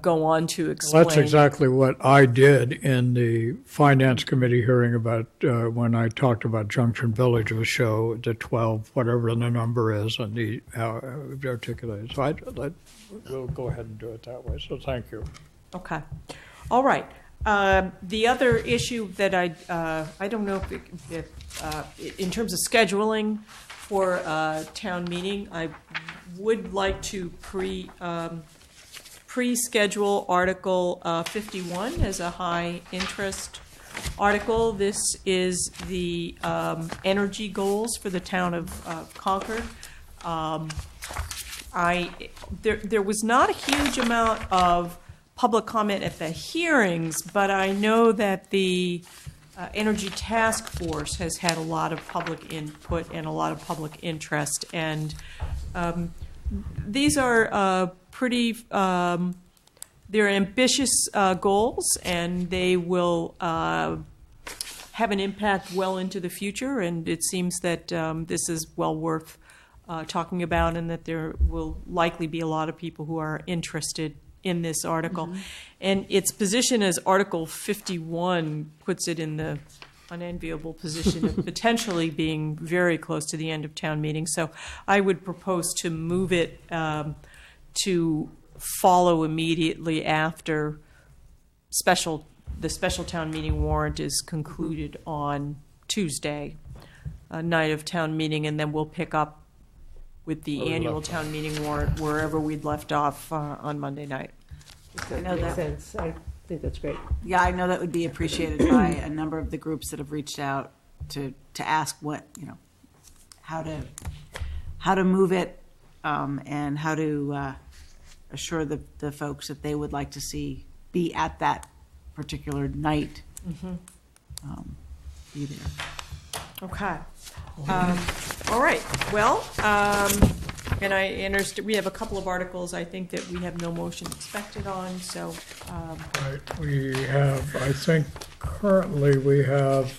go on to explain. That's exactly what I did in the Finance Committee hearing about when I talked about Junction Village of a show, the 12, whatever the number is, and the articulated. So we'll go ahead and do it that way. So thank you. Okay. All right. The other issue that I don't know if in terms of scheduling for town meeting, I would like to pre-schedule Article 51 as a high interest article. This is the energy goals for the town of Concord. There was not a huge amount of public comment at the hearings, but I know that the Energy Task Force has had a lot of public input and a lot of public interest, and these are pretty, they're ambitious goals, and they will have an impact well into the future, and it seems that this is well worth talking about, and that there will likely be a lot of people who are interested in this article. Mm-hmm. And its position as Article 51 puts it in the unenviable position of potentially being very close to the end of town meeting. So I would propose to move it to follow immediately after the special town meeting warrant is concluded on Tuesday, night of town meeting, and then we'll pick up with the annual town meeting warrant wherever we'd left off on Monday night. That makes sense. I think that's great. Yeah, I know that would be appreciated by a number of the groups that have reached out to ask what, how to move it, and how to assure the folks that they would like to see be at that particular night, be there. Okay. All right. Well, and I understand we have a couple of articles I think that we have no motion expected on. So Right. We have, I think, currently we have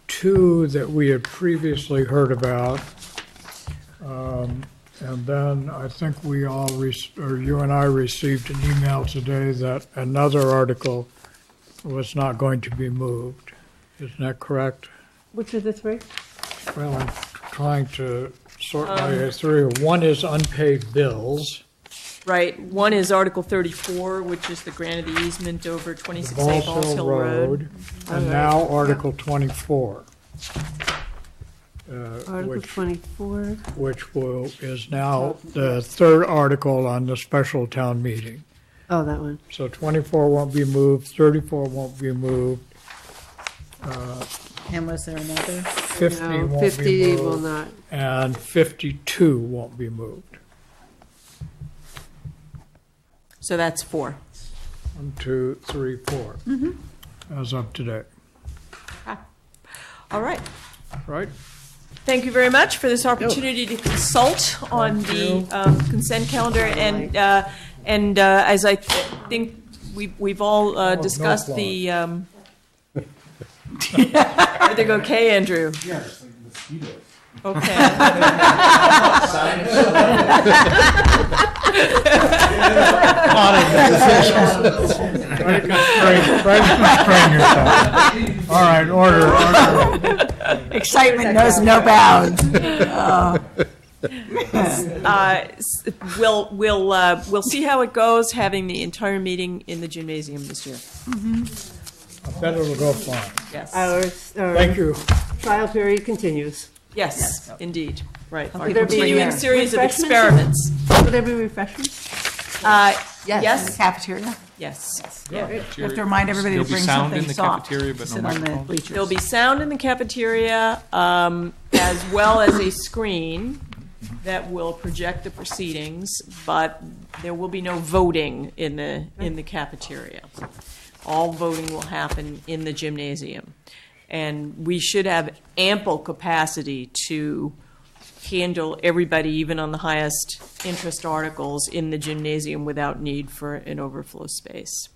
two that we had previously heard about. And then I think we all, or you and I received an email today that another article was not going to be moved. Isn't that correct? Which are the three? Well, I'm trying to sort my way through. One is unpaid bills. right. One is Article 34, which is the grant of the easement over 26A Balls Hill Road. And now Article 24. Article 24. Which is now the third article on the special town meeting. Oh, that one. So 24 won't be moved, 34 won't be moved, And was there another? 50 No, won't 50 be moved. will not. And 52 won't be moved. So that's 4. 1, 2, 3, 4. As of today. All right. Right? Thank you very much for this opportunity to consult on the consent calendar. And as I think we've all discussed no the. Everything okay, Andrew? Yes, like mosquitoes. Okay. All right, order. Excitement knows no bounds. We'll see how it goes having the entire meeting in the gymnasium this year. I bet it'll go fine. Yes. Our Thank you. trial period continues. Yes, indeed. Right. Our Will there be, continuing series of refreshments? experiments. Will there be refreshments? Yes. Cafeteria. Yes. You have to remind everybody to There'll be bring sound something in the soft. cafeteria, but no Sit on the microphones. bleachers. There'll be sound in the cafeteria, as well as a screen that will project the proceedings, but there will be no voting in the cafeteria. All voting will happen in the gymnasium. And we should have ample capacity to handle everybody, even on the highest interest articles, in the gymnasium without need for an overflow space.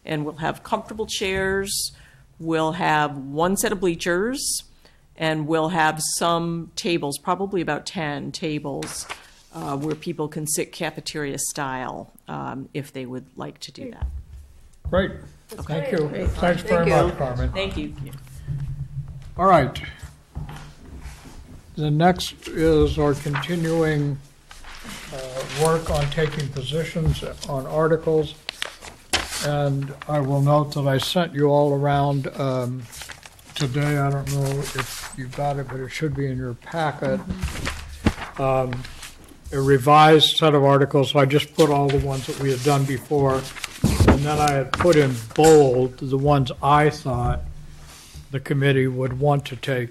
And we'll have comfortable chairs, we'll have one set of bleachers, and we'll have some tables, probably about 10 tables, where people can sit cafeteria style if they would like to do that. Great. Thank you. Thanks very Thank you. much, Carmen. Thank you. All right. The next is our continuing work on taking positions on articles. And I will note that I sent you all around today. I don't know if you got it, but it should be in your packet. A revised set of articles. So I just put all the ones that we had done before. And then I had put in bold the ones I thought the committee would want to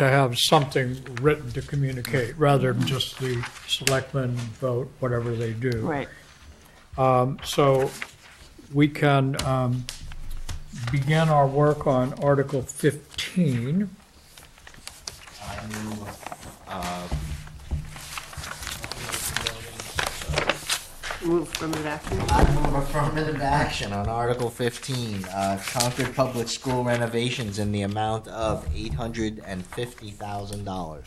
have something written to communicate, rather than just the selectmen vote whatever they do. Right. So we can begin our work on Article 15. I move, Move from the action. I move affirmative action on Article 15, Concord Public School renovations in the amount of $850,000. Is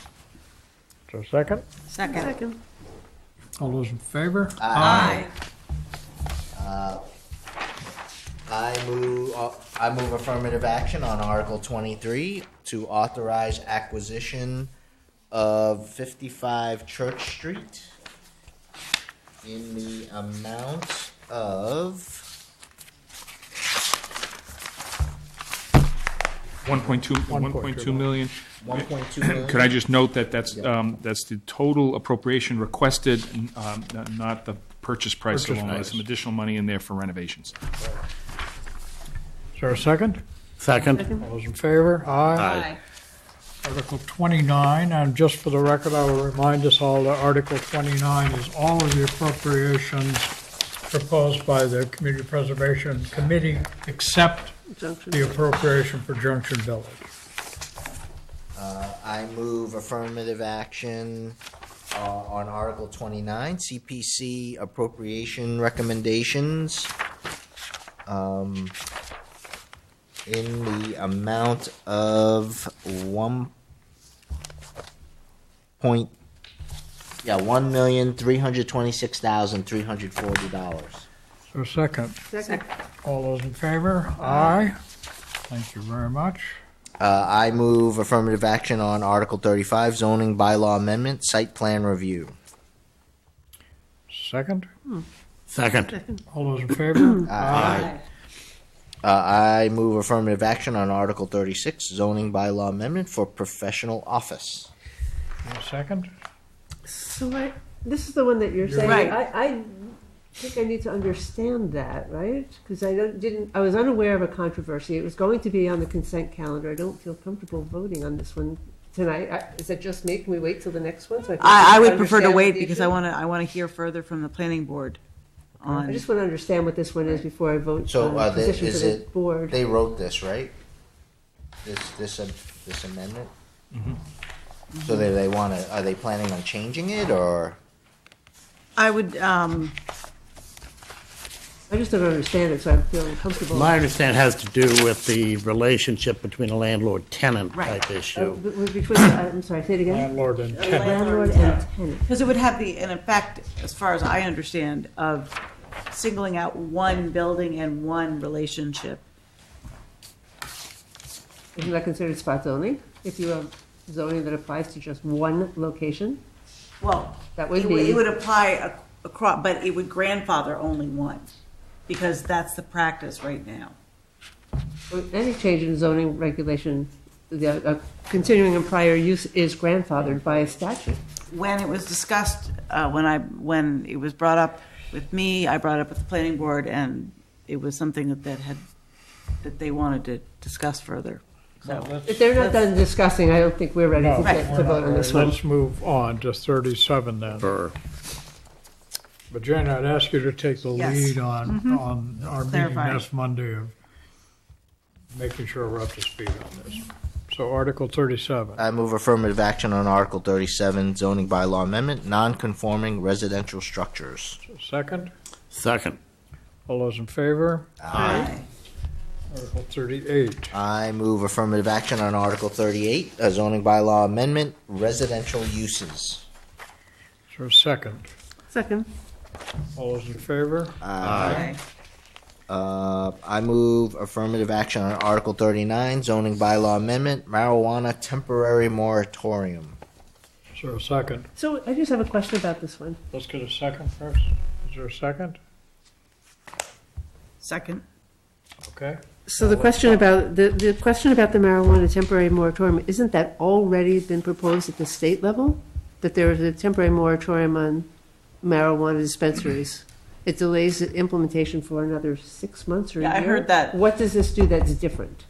there a second? Second. All those in favor? Aye. I move affirmative action on Article 23 to authorize acquisition of 55 Church Street in the amount of 1.2 million. 1.2 million. Could I just note that that's the total appropriation requested, not the purchase price alone. There's some additional money in there for renovations. Is there a second? Second. All those in favor? Aye. Article 29, and just for the record, I will remind us all that Article 29 is all of the appropriations proposed by the Community Preservation Committee, except the appropriation for Junction Village. I move affirmative action on Article 29, CPC appropriation recommendations in the amount of $1,326,340. So second. Second. All those in favor? Aye. Thank you very much. I move affirmative action on Article 35, zoning bylaw amendment, site plan review. Second. Second. All those in favor? Aye. I move affirmative action on Article 36, zoning bylaw amendment for professional office. Second. So this is the one that you're saying. Right. I think I need to understand that, right? Because I was unaware of a controversy. It was going to be on the consent calendar. I don't feel comfortable voting on this one tonight. Is it just me? Can we wait till the next one? So I would prefer to understand wait the because issue? I want to hear further from the planning board on. I just want to understand what this one is before I vote So on position is for the it, board. they wrote this, right? This amendment? So they want to, are they planning on changing it, or? I would, I just don't understand it, so I'm feeling comfortable. My understanding has to do with the relationship between a landlord-tenant type issue. I'm sorry, say it again? Landlord and tenant. Landlord and tenant. because it would have an effect, as far as I understand, of singling out one building and one relationship. Isn't that considered spot zoning? If you have zoning that applies to just one location? Well, That would it be- it would apply across, but it would grandfather only one, because that's the practice right now. Any change in zoning regulation, continuing in prior use is grandfathered by statute. When it was discussed, when it was brought up with me, I brought it up with the planning board, and it was something that they wanted to discuss further. So, If they're not done discussing, I don't think we're ready No, to we're get not to vote on ready. this one. Let's move on to 37 then. But Jane, I'd ask you to take the Yes. lead on our meeting Clarifying. next Monday of making sure we're up to speed on this. So Article 37. I move affirmative action on Article 37, zoning bylaw amendment, non-conforming residential structures. Second. Second. All those in favor? Aye. Article 38. I move affirmative action on Article 38, a zoning bylaw amendment, residential uses. Is there a second? Second. All those in favor? I move affirmative action on Article 39, zoning bylaw amendment, marijuana temporary moratorium. Is there a second? So I just have a question about this one. Let's get a second first. Is there a second? Second. Okay. So the question about the question about the marijuana temporary moratorium, isn't that already been proposed at the state level? That there is a temporary moratorium on marijuana dispensaries. It delays the implementation for another 6 months or a year. Yeah, I heard that. What does this do that's different?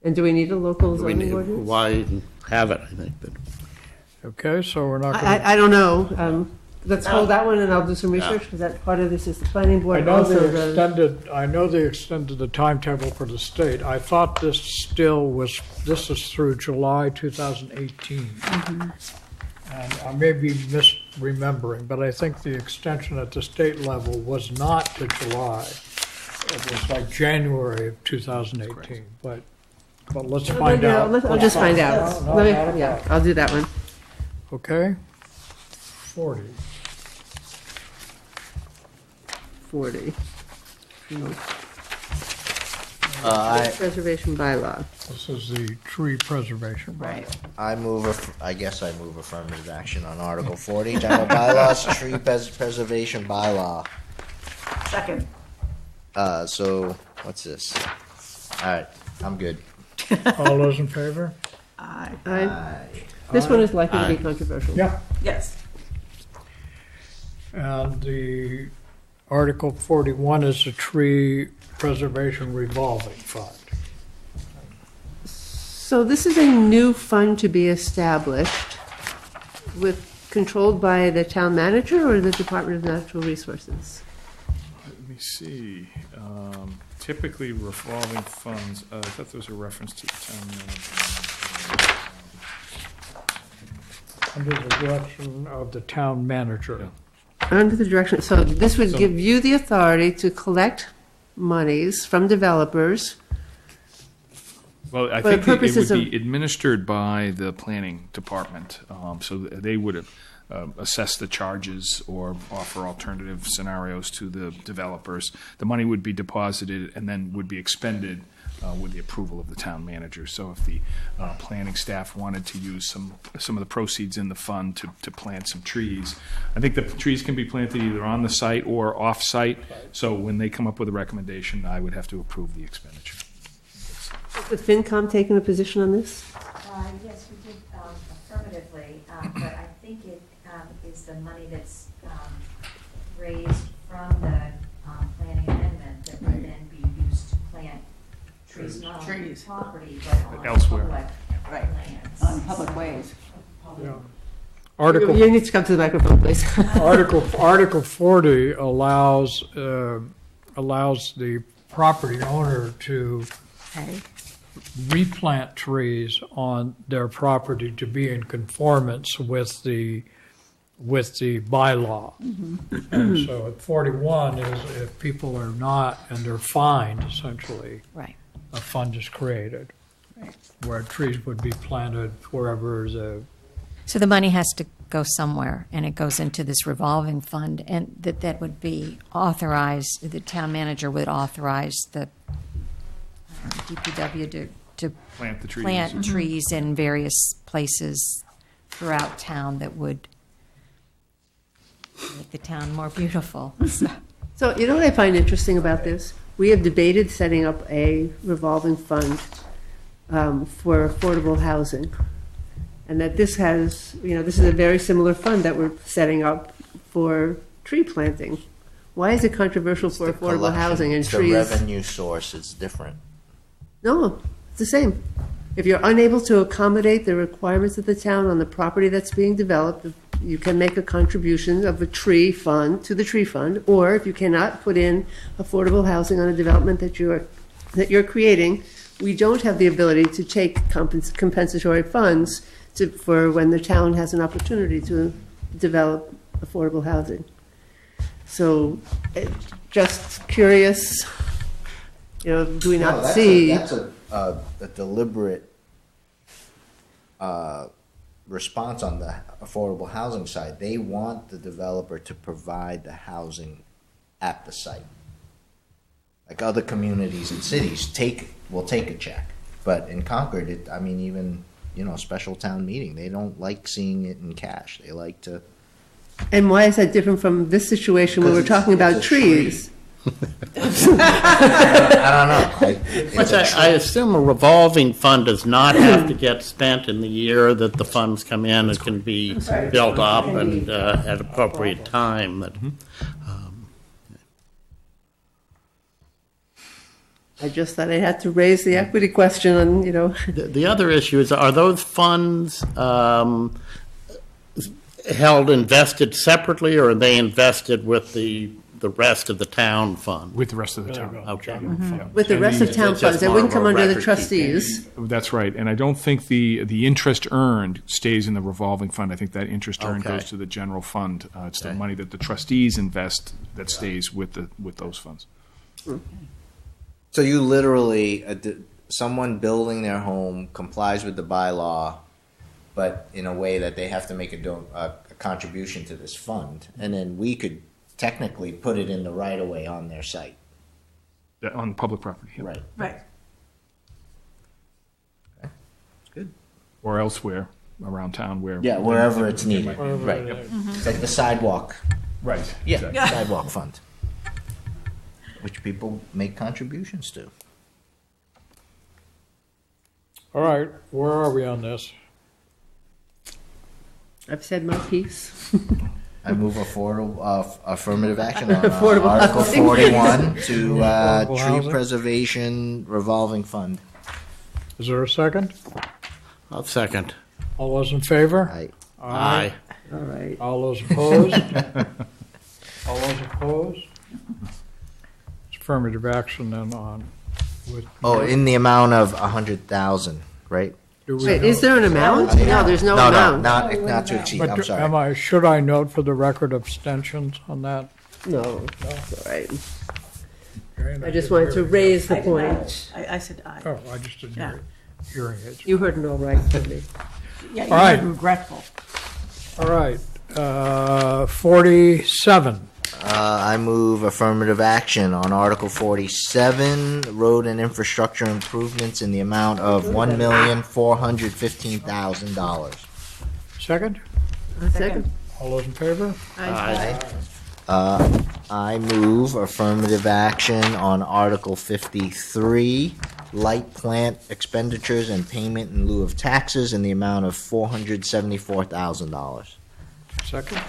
And do we need a local We zoning need, ordinance? why have it, I think. But Okay, so we're not going to... I don't know. Let's hold that one and I'll do some research because that part of this is the planning board. I know they extended the timetable for the state. I thought this is through July 2018. And I may be misremembering, but I think the extension at the state level was not to July. It was like January of 2018, but let's find out. I'll just find out. Yeah, I'll do that one. Okay? 40. 40. I Preservation bylaw. This is the tree preservation. Right. I guess I move affirmative action on Article 40, general bylaws, tree preservation bylaw. Second. So, what's this? All right, I'm good. All those in favor? Aye. This one is likely to be controversial. Yeah. Yes. And the Article 41 is the tree preservation revolving fund. So this is a new fund to be established controlled by the town manager or the Department of Natural Resources? Let me see. Typically revolving funds, I thought there was a reference to the town manager. Under the direction of the town manager. Under the direction, so this would give you the authority to collect monies from developers. Well, I For think it would purposes of- be administered by the planning department, so they would assess the charges or offer alternative scenarios to the developers. The money would be deposited and then would be expended with the approval of the town manager. So if the planning staff wanted to use some of the proceeds in the fund to plant some trees, I think the trees can be planted either on the site or off-site. So when they come up with a recommendation, I would have to approve the expenditure. Has the FinCom taken a position on this? Yes, we did affirmatively, but I think it is the money that's raised from the planning amendment that would then be used to plant trees, not on the property, but on Elsewhere. public lands. On public ways. Yeah. Article You need to come to the microphone, please. Article 40 allows the property owner to replant trees on their property to be in conformance with the bylaw. And so at 41 is if people are not, and they're fined, essentially, Right. a fund is created where trees would be planted wherever So the money has to go somewhere, and it goes into this revolving fund, and that would be authorized, the town manager would authorize the DPW to Plant the trees. plant trees in various places throughout town that would make the town more beautiful. So you know what I find interesting about this? We have debated setting up a revolving fund for affordable housing. And that this has, this is a very similar fund that we're setting up for tree planting. Why is it controversial for affordable housing and It's trees? the revenue source, it's different. No, it's the same. If you're unable to accommodate the requirements of the town on the property that's being developed, you can make a contribution of a tree fund to the tree fund, or if you cannot put in affordable housing on a development that you're creating, we don't have the ability to take compensatory funds for when the town has an opportunity to develop affordable housing. So, just curious, do we not see? That's a deliberate response on the affordable housing side. They want the developer to provide the housing at the site. Like other communities and cities will take a check. But in Concord, even, special town meeting, they don't like seeing it in cash. They like to. And why is that different from this situation where we're talking about trees? I don't know. I assume a revolving fund does not have to get spent in the year that the funds come in. It can be built up and at appropriate time. I just thought I had to raise the equity question and, The other issue is, are those funds held invested separately, or are they invested with the rest of the town fund? With the rest of the town. Okay. with the rest of town It's funds, just they more wouldn't of a come under the record trustees. That's right, and I don't think the interest earned stays in the revolving fund. I think that interest earned Okay. goes to the general fund. It's the money that the trustees invest that stays with those funds. So you literally, someone building their home complies with the bylaw, but in a way that they have to make a contribution to this fund, and then we could technically put it in the right of way on their site. On public property. Yeah. Right. Right. Or elsewhere around town where. Yeah, wherever it's needed. Right. Mm-hmm. It's like the sidewalk. Right. Yeah, Exactly. sidewalk fund, which people make contributions to. All right, where are we on this? I've said my piece. I move affirmative action on Affordable Article housing. 41 to Affordable tree housing. preservation revolving fund. Is there a second? I'll second. All those in favor? Aye. All right. All those opposed? All those opposed? It's affirmative action then on with. Oh, in the amount of 100,000, right? Do we Wait, know- is there an amount? No, there's no No, amount. not to exceed. I'm But sorry. should I note for the record abstentions on that? No, it's all right. I just wanted to raise the point. I said aye. Oh, I just didn't Yeah. hear hearing it. You heard an all right from me. Yeah, you All right. heard regretful. All right, 47. I move affirmative action on Article 47, road and infrastructure improvements in the amount of $1,415,000. Second? Second. All those in favor? Aye. I move affirmative action on Article 53, light plant expenditures and payment in lieu of taxes in the amount of $474,000. Second?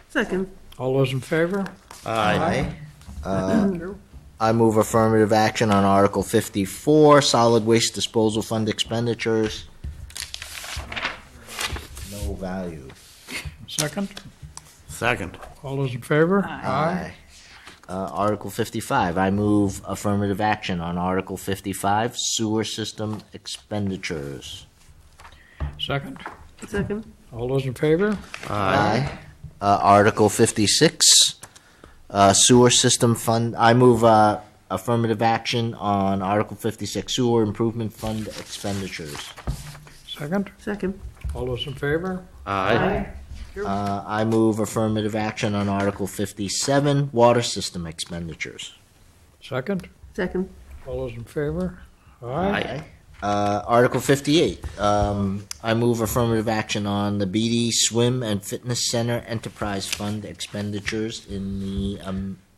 Second. All those in favor? Aye. I move affirmative action on Article 54, solid waste disposal fund expenditures. No value. Second? Second. All those in favor? Aye. Article 55, I move affirmative action on Article 55, sewer system expenditures. Second? Second. All those in favor? Aye. Article 56, sewer system fund, I move affirmative action on Article 56, sewer improvement fund expenditures. Second? Second. All those in favor? Aye. I move affirmative action on Article 57, water system expenditures. Second? Second. All those in favor? Aye. Article 58, I move affirmative action on the BD Swim and Fitness Center Enterprise Fund expenditures in the,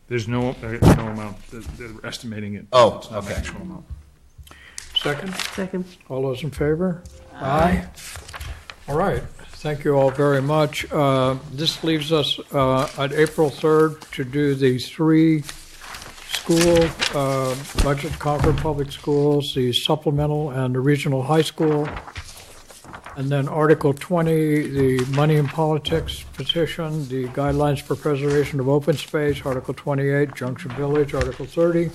There's no amount. They're estimating it. Oh, It's not an okay. actual amount. Second? Second. All those in favor? Aye. All right, thank you all very much. This leaves us at April 3rd to do the three school budget, Concord Public Schools, the supplemental and the regional high school. And then Article 20, the money and politics petition, the guidelines for preservation of open space, Article 28, Junction Village, Article 30,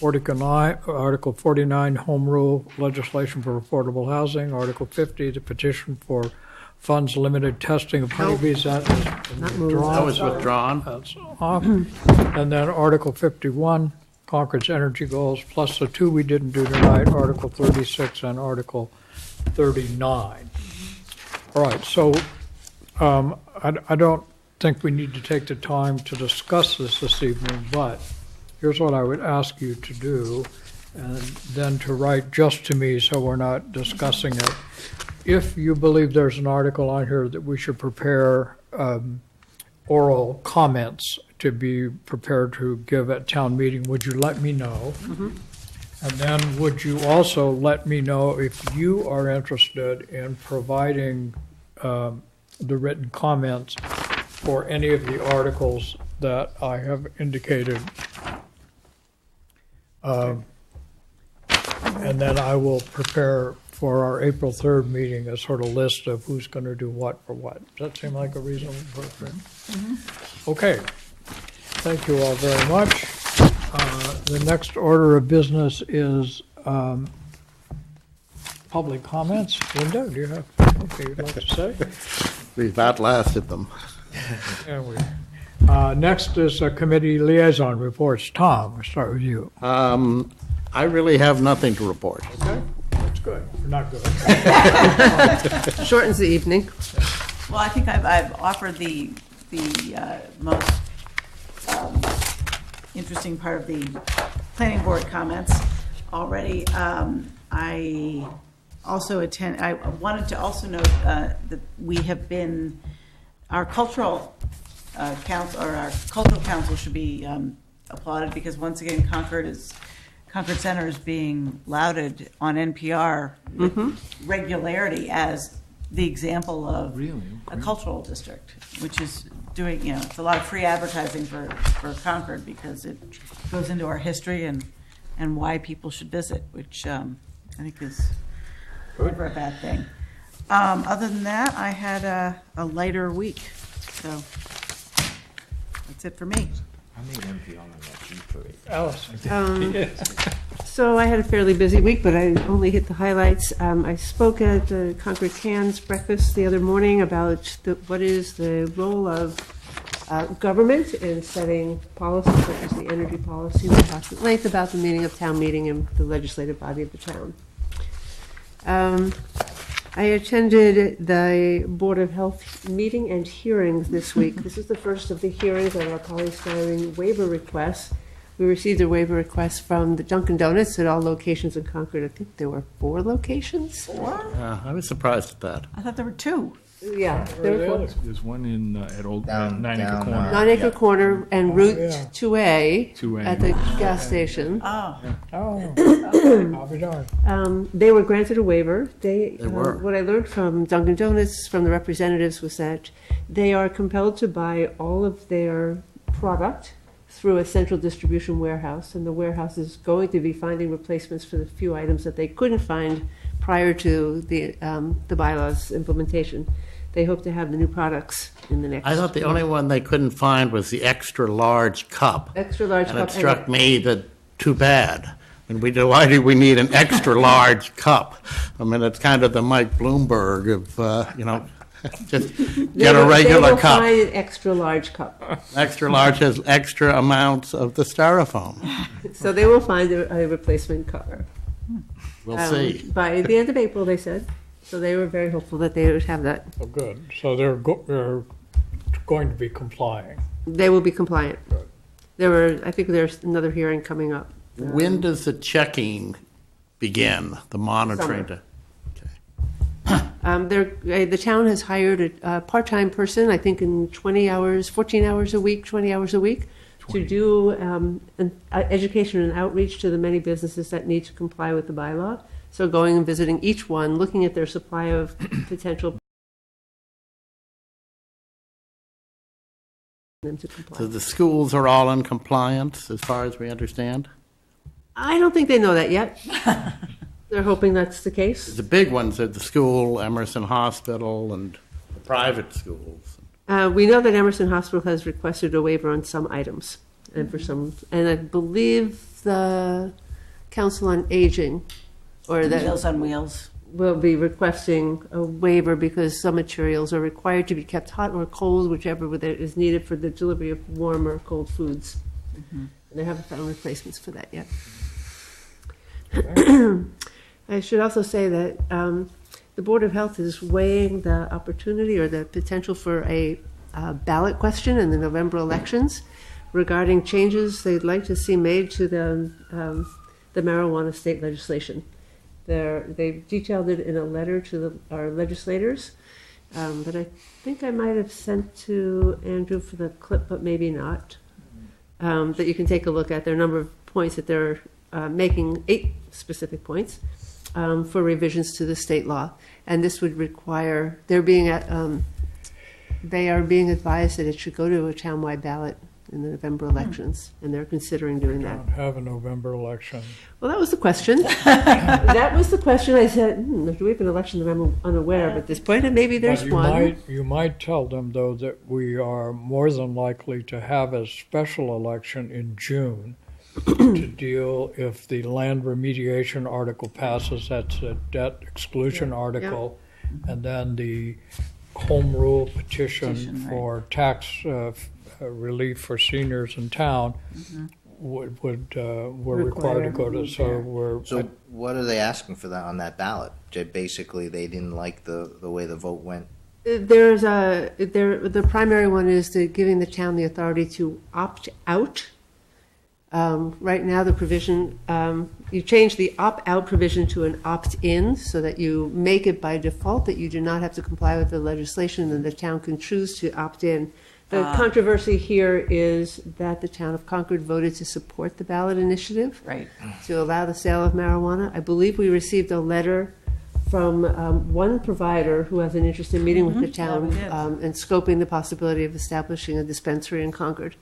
Article 49, home rule legislation for affordable housing, Article 50, the petition for funds limited testing of honeybees. That is withdrawn. That was withdrawn. That's off. And then Article 51, Concord's energy goals, plus the two we didn't do tonight, Article 36 and Article 39. All right, so I don't think we need to take the time to discuss this evening, but here's what I would ask you to do, and then to write just to me so we're not discussing it. If you believe there's an article on here that we should prepare oral comments to be prepared to give at town meeting, would you let me know? And then would you also let me know if you are interested in providing the written comments for any of the articles that I have indicated? And then I will prepare for our April 3rd meeting a sort of list of who's going to do what for what. Does that seem like a reasonable program? Okay. Thank you all very much. The next order of business is public comments. Linda, do you have anything you'd like to say? We've outlasted them. Next is committee liaison reports. Tom, we'll start with you. I really have nothing to report. Okay, that's good. Not good. Shortens the evening. Well, I think I've offered the most interesting part of the planning board comments already. I wanted to also note that we have been, our cultural council should be applauded, because once again Concord Center is being lauded on NPR with regularity as the example of a cultural district, which is doing, it's a lot of free advertising for Concord, because it goes into our history and why people should visit, which I think is never a bad thing. Other than that, I had a lighter week, so that's it for me. I made NPR on that Jeep parade. Alice. So I had a fairly busy week, but I only hit the highlights. I spoke at the Concord Cans breakfast the other morning about what is the role of government in setting policy, such as the energy policy. We talked at length about the meaning of town meeting and the legislative body of the town. I attended the Board of Health meeting and hearings this week. This is the first of the hearings on our polystyrene waiver requests. We received a waiver request from the Dunkin' Donuts at all locations in Concord. I think there were 4 locations. 4? I was surprised at that. I thought there were 2. Yeah, there were 4. There's one in at Old Down, 9 Acre down, Corner. 9 Acre Corner and Route yeah. 2A, 2A. at the gas station. Oh. Oh, I'll be darned. They were granted a waiver. They were. What I learned from Dunkin' Donuts, from the representatives, was that they are compelled to buy all of their product through a central distribution warehouse, and the warehouse is going to be finding replacements for the few items that they couldn't find prior to the bylaws implementation. They hope to have the new products in the next. I thought the only one they couldn't find was the extra large cup. Extra large And cup. it struck me that too bad. And why do we need an extra large cup? I mean, it's kind of the Mike Bloomberg of, just get a regular They will cup. find an extra large cup. Extra large has extra amounts of the styrofoam. So they will find a replacement cup. We'll see. By the end of April, they said. So they were very hopeful that they would have that. Oh, good. So they're going to be complying. They will be compliant. I think there's another hearing coming up. When does the checking begin, the monitoring? Summer. The town has hired a part-time person, I think in 20 hours, 14 hours a week, 20 hours a week, to do education and outreach to the many businesses that need to comply with the bylaw. So going and visiting each one, looking at their supply of potential them to comply. So the schools are all in compliance, as far as we understand? I don't think they know that yet. They're hoping that's the case. The big ones are the school, Emerson Hospital, and the private schools. We know that Emerson Hospital has requested a waiver on some items, and I believe the Council on Aging, or the Meals on Wheels, will be requesting a waiver because some materials are required to be kept hot or cold, whichever is needed for the delivery of warm or cold foods. And they haven't found replacements for that yet. I should also say that the Board of Health is weighing the opportunity or the potential for a ballot question in the November elections regarding changes they'd like to see made to the marijuana state legislation. They've detailed it in a letter to our legislators that I think I might have sent to Andrew for the clip, but maybe not, that you can take a look at. There are a number of points that they're making, 8 specific points for revisions to the state law. And this would require, they are being advised that it should go to a townwide ballot in the November elections, and they're considering doing that. Don't have a November election. Well, that was the question. That was the question. I said, do we have an election that I'm unaware of at this point? And maybe there's But one. You might tell them, though, that we are more than likely to have a special election in June to deal, if the land remediation article passes, that's a debt exclusion article, and then the home rule petition for tax relief for seniors in town we're required to go to. So what are they asking for that on that ballot? Basically, they didn't like the way the vote went. The primary one is giving the town the authority to opt out. Right now, the provision, you change the opt-out provision to an opt-in so that you make it by default that you do not have to comply with the legislation and the town can choose to opt in. The controversy here is that the town of Concord voted to support the ballot initiative to allow the sale of marijuana. I believe we received a letter from one provider who has an interest in meeting with the town and scoping the possibility of establishing a dispensary in Concord.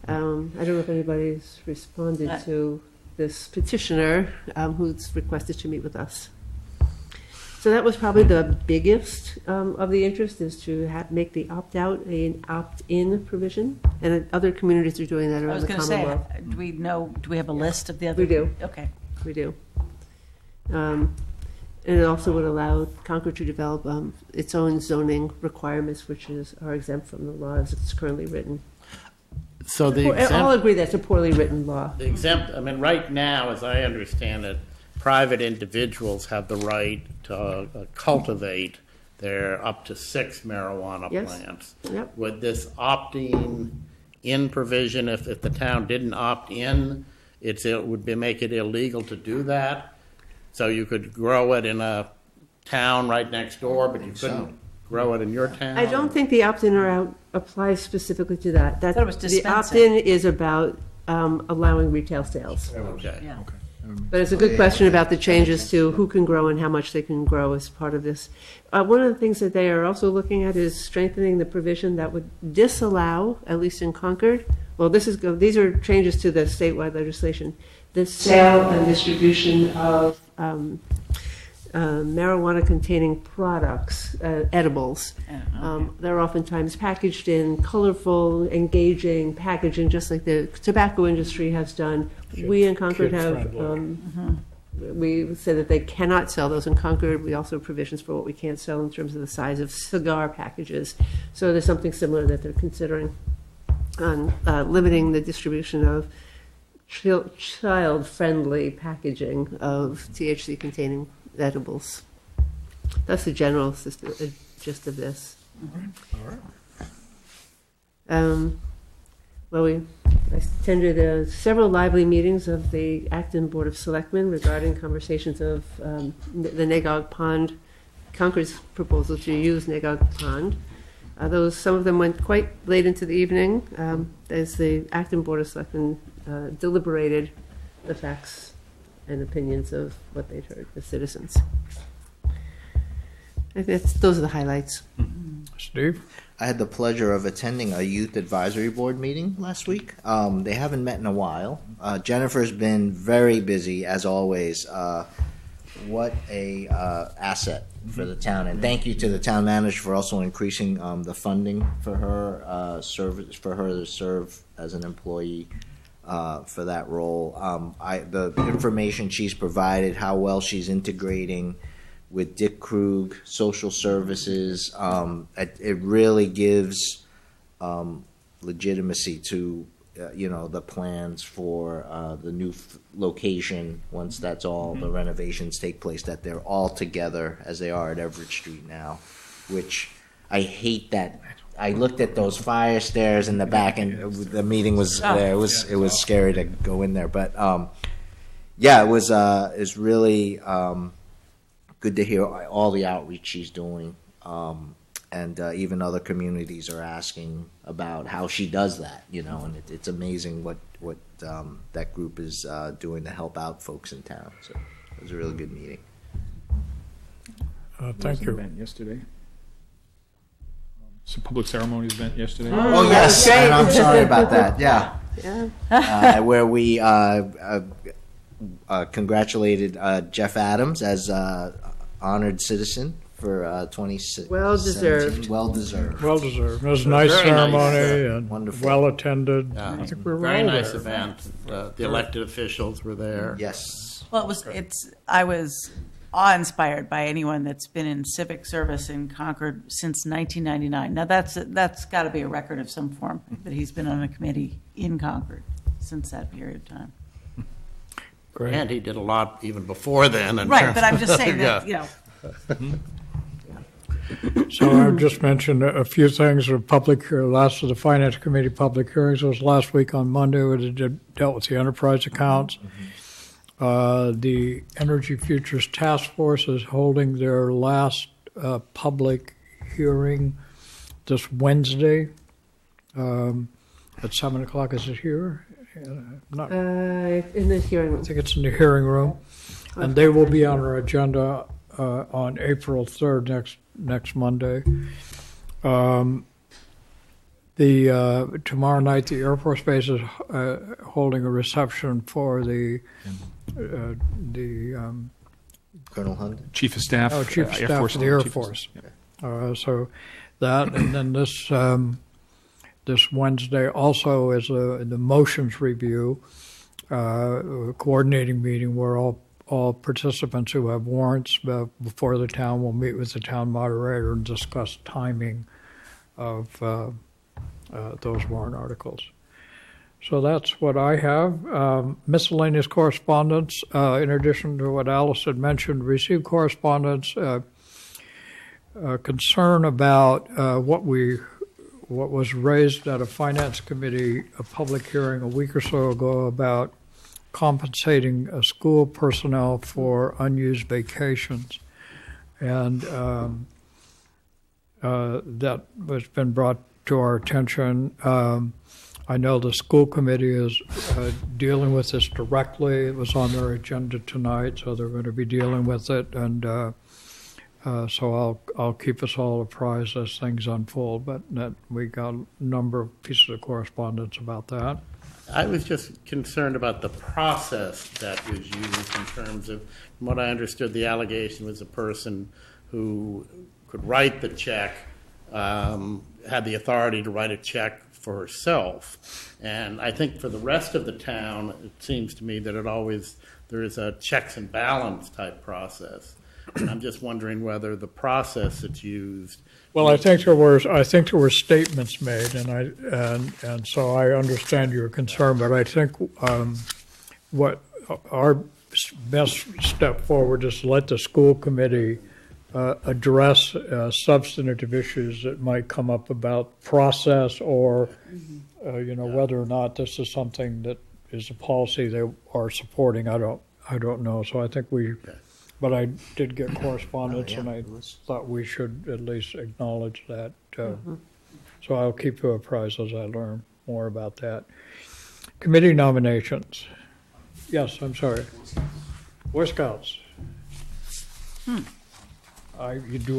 I don't know if anybody's responded to this petitioner who's requested to meet with us. So that was probably the biggest of the interest, is to make the opt-out an opt-in provision. And other communities are doing that around the Commonwealth. Do we have a list of the other? We do. Okay. We do. And it also would allow Concord to develop its own zoning requirements, which are exempt from the law as it's currently written. So I'll agree that's a poorly written law. The exempt, I mean, right now, as I understand it, private individuals have the right to cultivate their up to 6 marijuana plants. Yep. Would this opting in provision, if the town didn't opt in, it would make it illegal to do that? So you could grow it in a town right next door, but you couldn't grow it in your town? I don't think the opt-in or out applies specifically to that. I thought it was the dispensing. opt-in is about allowing retail sales. Okay. Yeah. But it's a good question about the changes to who can grow and how much they can grow as part of this. One of the things that they are also looking at is strengthening the provision that would disallow, at least in Concord, well, these are changes to the statewide legislation, the sale and distribution of marijuana-containing products, edibles. They're oftentimes packaged in colorful, engaging packaging, just like the tobacco industry has done. We in Concord have, we say that they cannot sell those in Concord. We also have provisions for what we can't sell in terms of the size of cigar packages. So there's something similar that they're considering on limiting the distribution of child-friendly packaging of THC-containing edibles. That's the general gist of this. I attended several lively meetings of the Acton Board of Selectmen regarding conversations of the Nagog Pond, Concord's proposal to use Nagog Pond. Some of them went quite late into the evening as the Acton Board of Selectmen deliberated the facts and opinions of what they'd heard, the citizens. I think those are the highlights. Steve? I had the pleasure of attending a youth advisory board meeting last week. They haven't met in a while. Jennifer's been very busy, as always. What a asset for the town, and thank you to the town manager for also increasing the funding for her to serve as an employee for that role. The information she's provided, how well she's integrating with Dick Krug, social services, it really gives legitimacy to the plans for the new location, once that's all, the renovations take place, that they're all together as they are at Everett Street now, which I hate that. I looked at those fire stairs in the back, and the meeting was there. It was scary to go in there, but it was really good to hear all the outreach she's doing, and even other communities are asking about how she does that. And it's amazing what that group is doing to help out folks in town. So it was a really good meeting. Thank you. Event yesterday. Some public ceremonies event yesterday. Oh yes, and I'm sorry about that. Yeah. Yeah. Where we congratulated Jeff Adams as honored citizen for 2017. Well deserved. Well deserved. Well deserved. It was a nice Very ceremony nice, and wonderful. well attended. Yeah. I think we were Very all nice there. event. The elected officials were there. Yes. Well, I was awe-inspired by anyone that's been in civic service in Concord since 1999. Now, that's got to be a record of some form, that he's been on a committee in Concord since that period of time. Great. And he did a lot even before then. Right, but I'm just saying that, Yeah. So I've just mentioned a few things. Last of the Finance Committee public hearings was last week on Monday, where they dealt with the enterprise accounts. The Energy Futures Task Force is holding their last public hearing this Wednesday at 7 o'clock. Is it here? Not, In the hearing room. I think it's in the hearing room. And they will be on our agenda on April 3rd, next Monday. Tomorrow night, the Air Force Base is holding a reception for the Colonel Hunt. Chief of Staff. Chief of Staff of the Air Force. So that, and then this Wednesday also is the motions review, a coordinating meeting where all participants who have warrants before the town will meet with the town moderator and discuss timing of those warrant articles. So that's what I have. Miscellaneous correspondence, in addition to what Alice had mentioned, received correspondence, concern about what was raised at a finance committee, a public hearing a week or so ago about compensating school personnel for unused vacations. And that has been brought to our attention. I know the school committee is dealing with this directly. It was on their agenda tonight, so they're going to be dealing with it. And so I'll keep us all apprised as things unfold. But we got a number of pieces of correspondence about that. I was just concerned about the process that was used in terms of, from what I understood, the allegation was a person who could write the check, had the authority to write a check for herself. And I think for the rest of the town, it seems to me that there is a checks and balance type process. And I'm just wondering whether the process that's used. Well, I think there were statements made, and so I understand your concern. But I think what our best step forward is to let the school committee address substantive issues that might come up about process or whether or not this is something that is a policy they are supporting. I don't know. So I think but I did get correspondence, and I thought we should at least acknowledge that. So I'll keep you apprised as I learn more about that. Committee nominations. Yes, I'm sorry. Boy Scouts. Do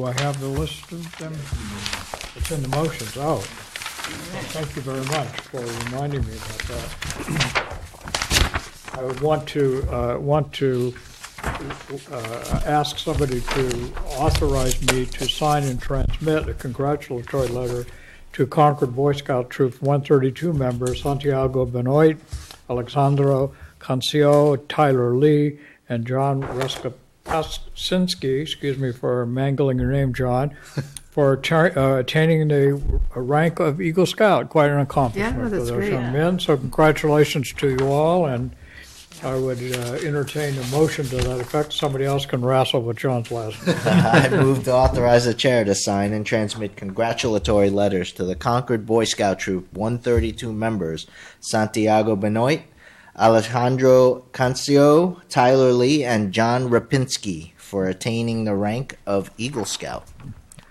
I have the list of them? It's in the motions. Oh, thank you very much for reminding me about that. I would want to ask somebody to authorize me to sign and transmit a congratulatory letter to Concord Boy Scout Troop 132 members Santiago Benoit, Alexandro Cancio, Tyler Lee, and John Reskapasinski, excuse me for mangling your name, John, for attaining the rank of Eagle Scout. Quite an accomplishment Yeah, for that's those great. young men. So congratulations to you all, and I would entertain a motion to that effect. Somebody else can wrestle with John's last name. I move to authorize the chair to sign and transmit congratulatory letters to the Concord Boy Scout Troop 132 members, Santiago Benoit, Alejandro Cancio, Tyler Lee, and John Rapinski for attaining the rank of Eagle Scout.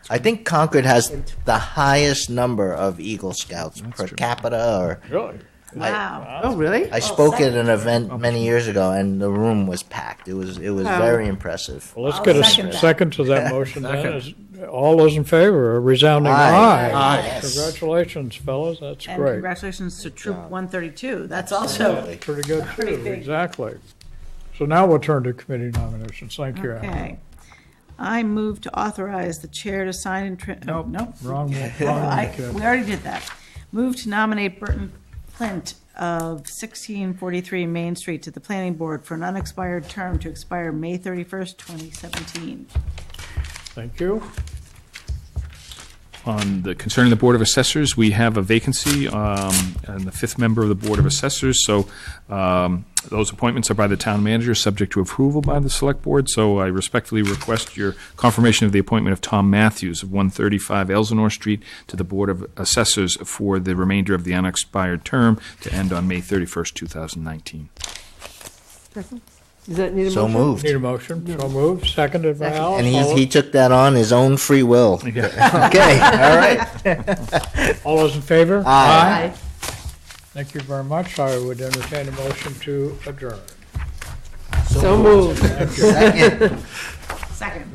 I think Concord has the highest number of Eagle Scouts per capita. Or Really? Wow. Oh, really? I spoke at an event many years ago, and the room was packed. It was very impressive. Well, let's get a second to that motion then. All those in favor, a resounding Aye. aye. Yes. Congratulations, fellas. That's And great. congratulations to Troop 132. That's also Pretty good, Pretty too. big. Exactly. So now we'll turn to committee nominations. Thank you, Al. okay. I move to authorize the chair to sign and Nope. nope. Wrong one, kid. We already did that. Move to nominate Burton Flint of 1643 Main Street to the Planning Board for an unexpired term to expire May 31st, 2017. Thank you. On the concerning the Board of Assessors, we have a vacancy, and the fifth member of the Board of Assessors. So those appointments are by the town manager, subject to approval by the Select Board. So I respectfully request your confirmation of the appointment of Tom Matthews of 135 Elsinore Street to the Board of Assessors for the remainder of the unexpired term to end on May 31st, 2019. Does that need a So motion? moved. Need a motion? So moved. Seconded by Al. And All he took that on his own free will. Okay, all right. all those in favor? Aye. Thank you very much. I would entertain a motion to adjourn. So moved. Second. Second.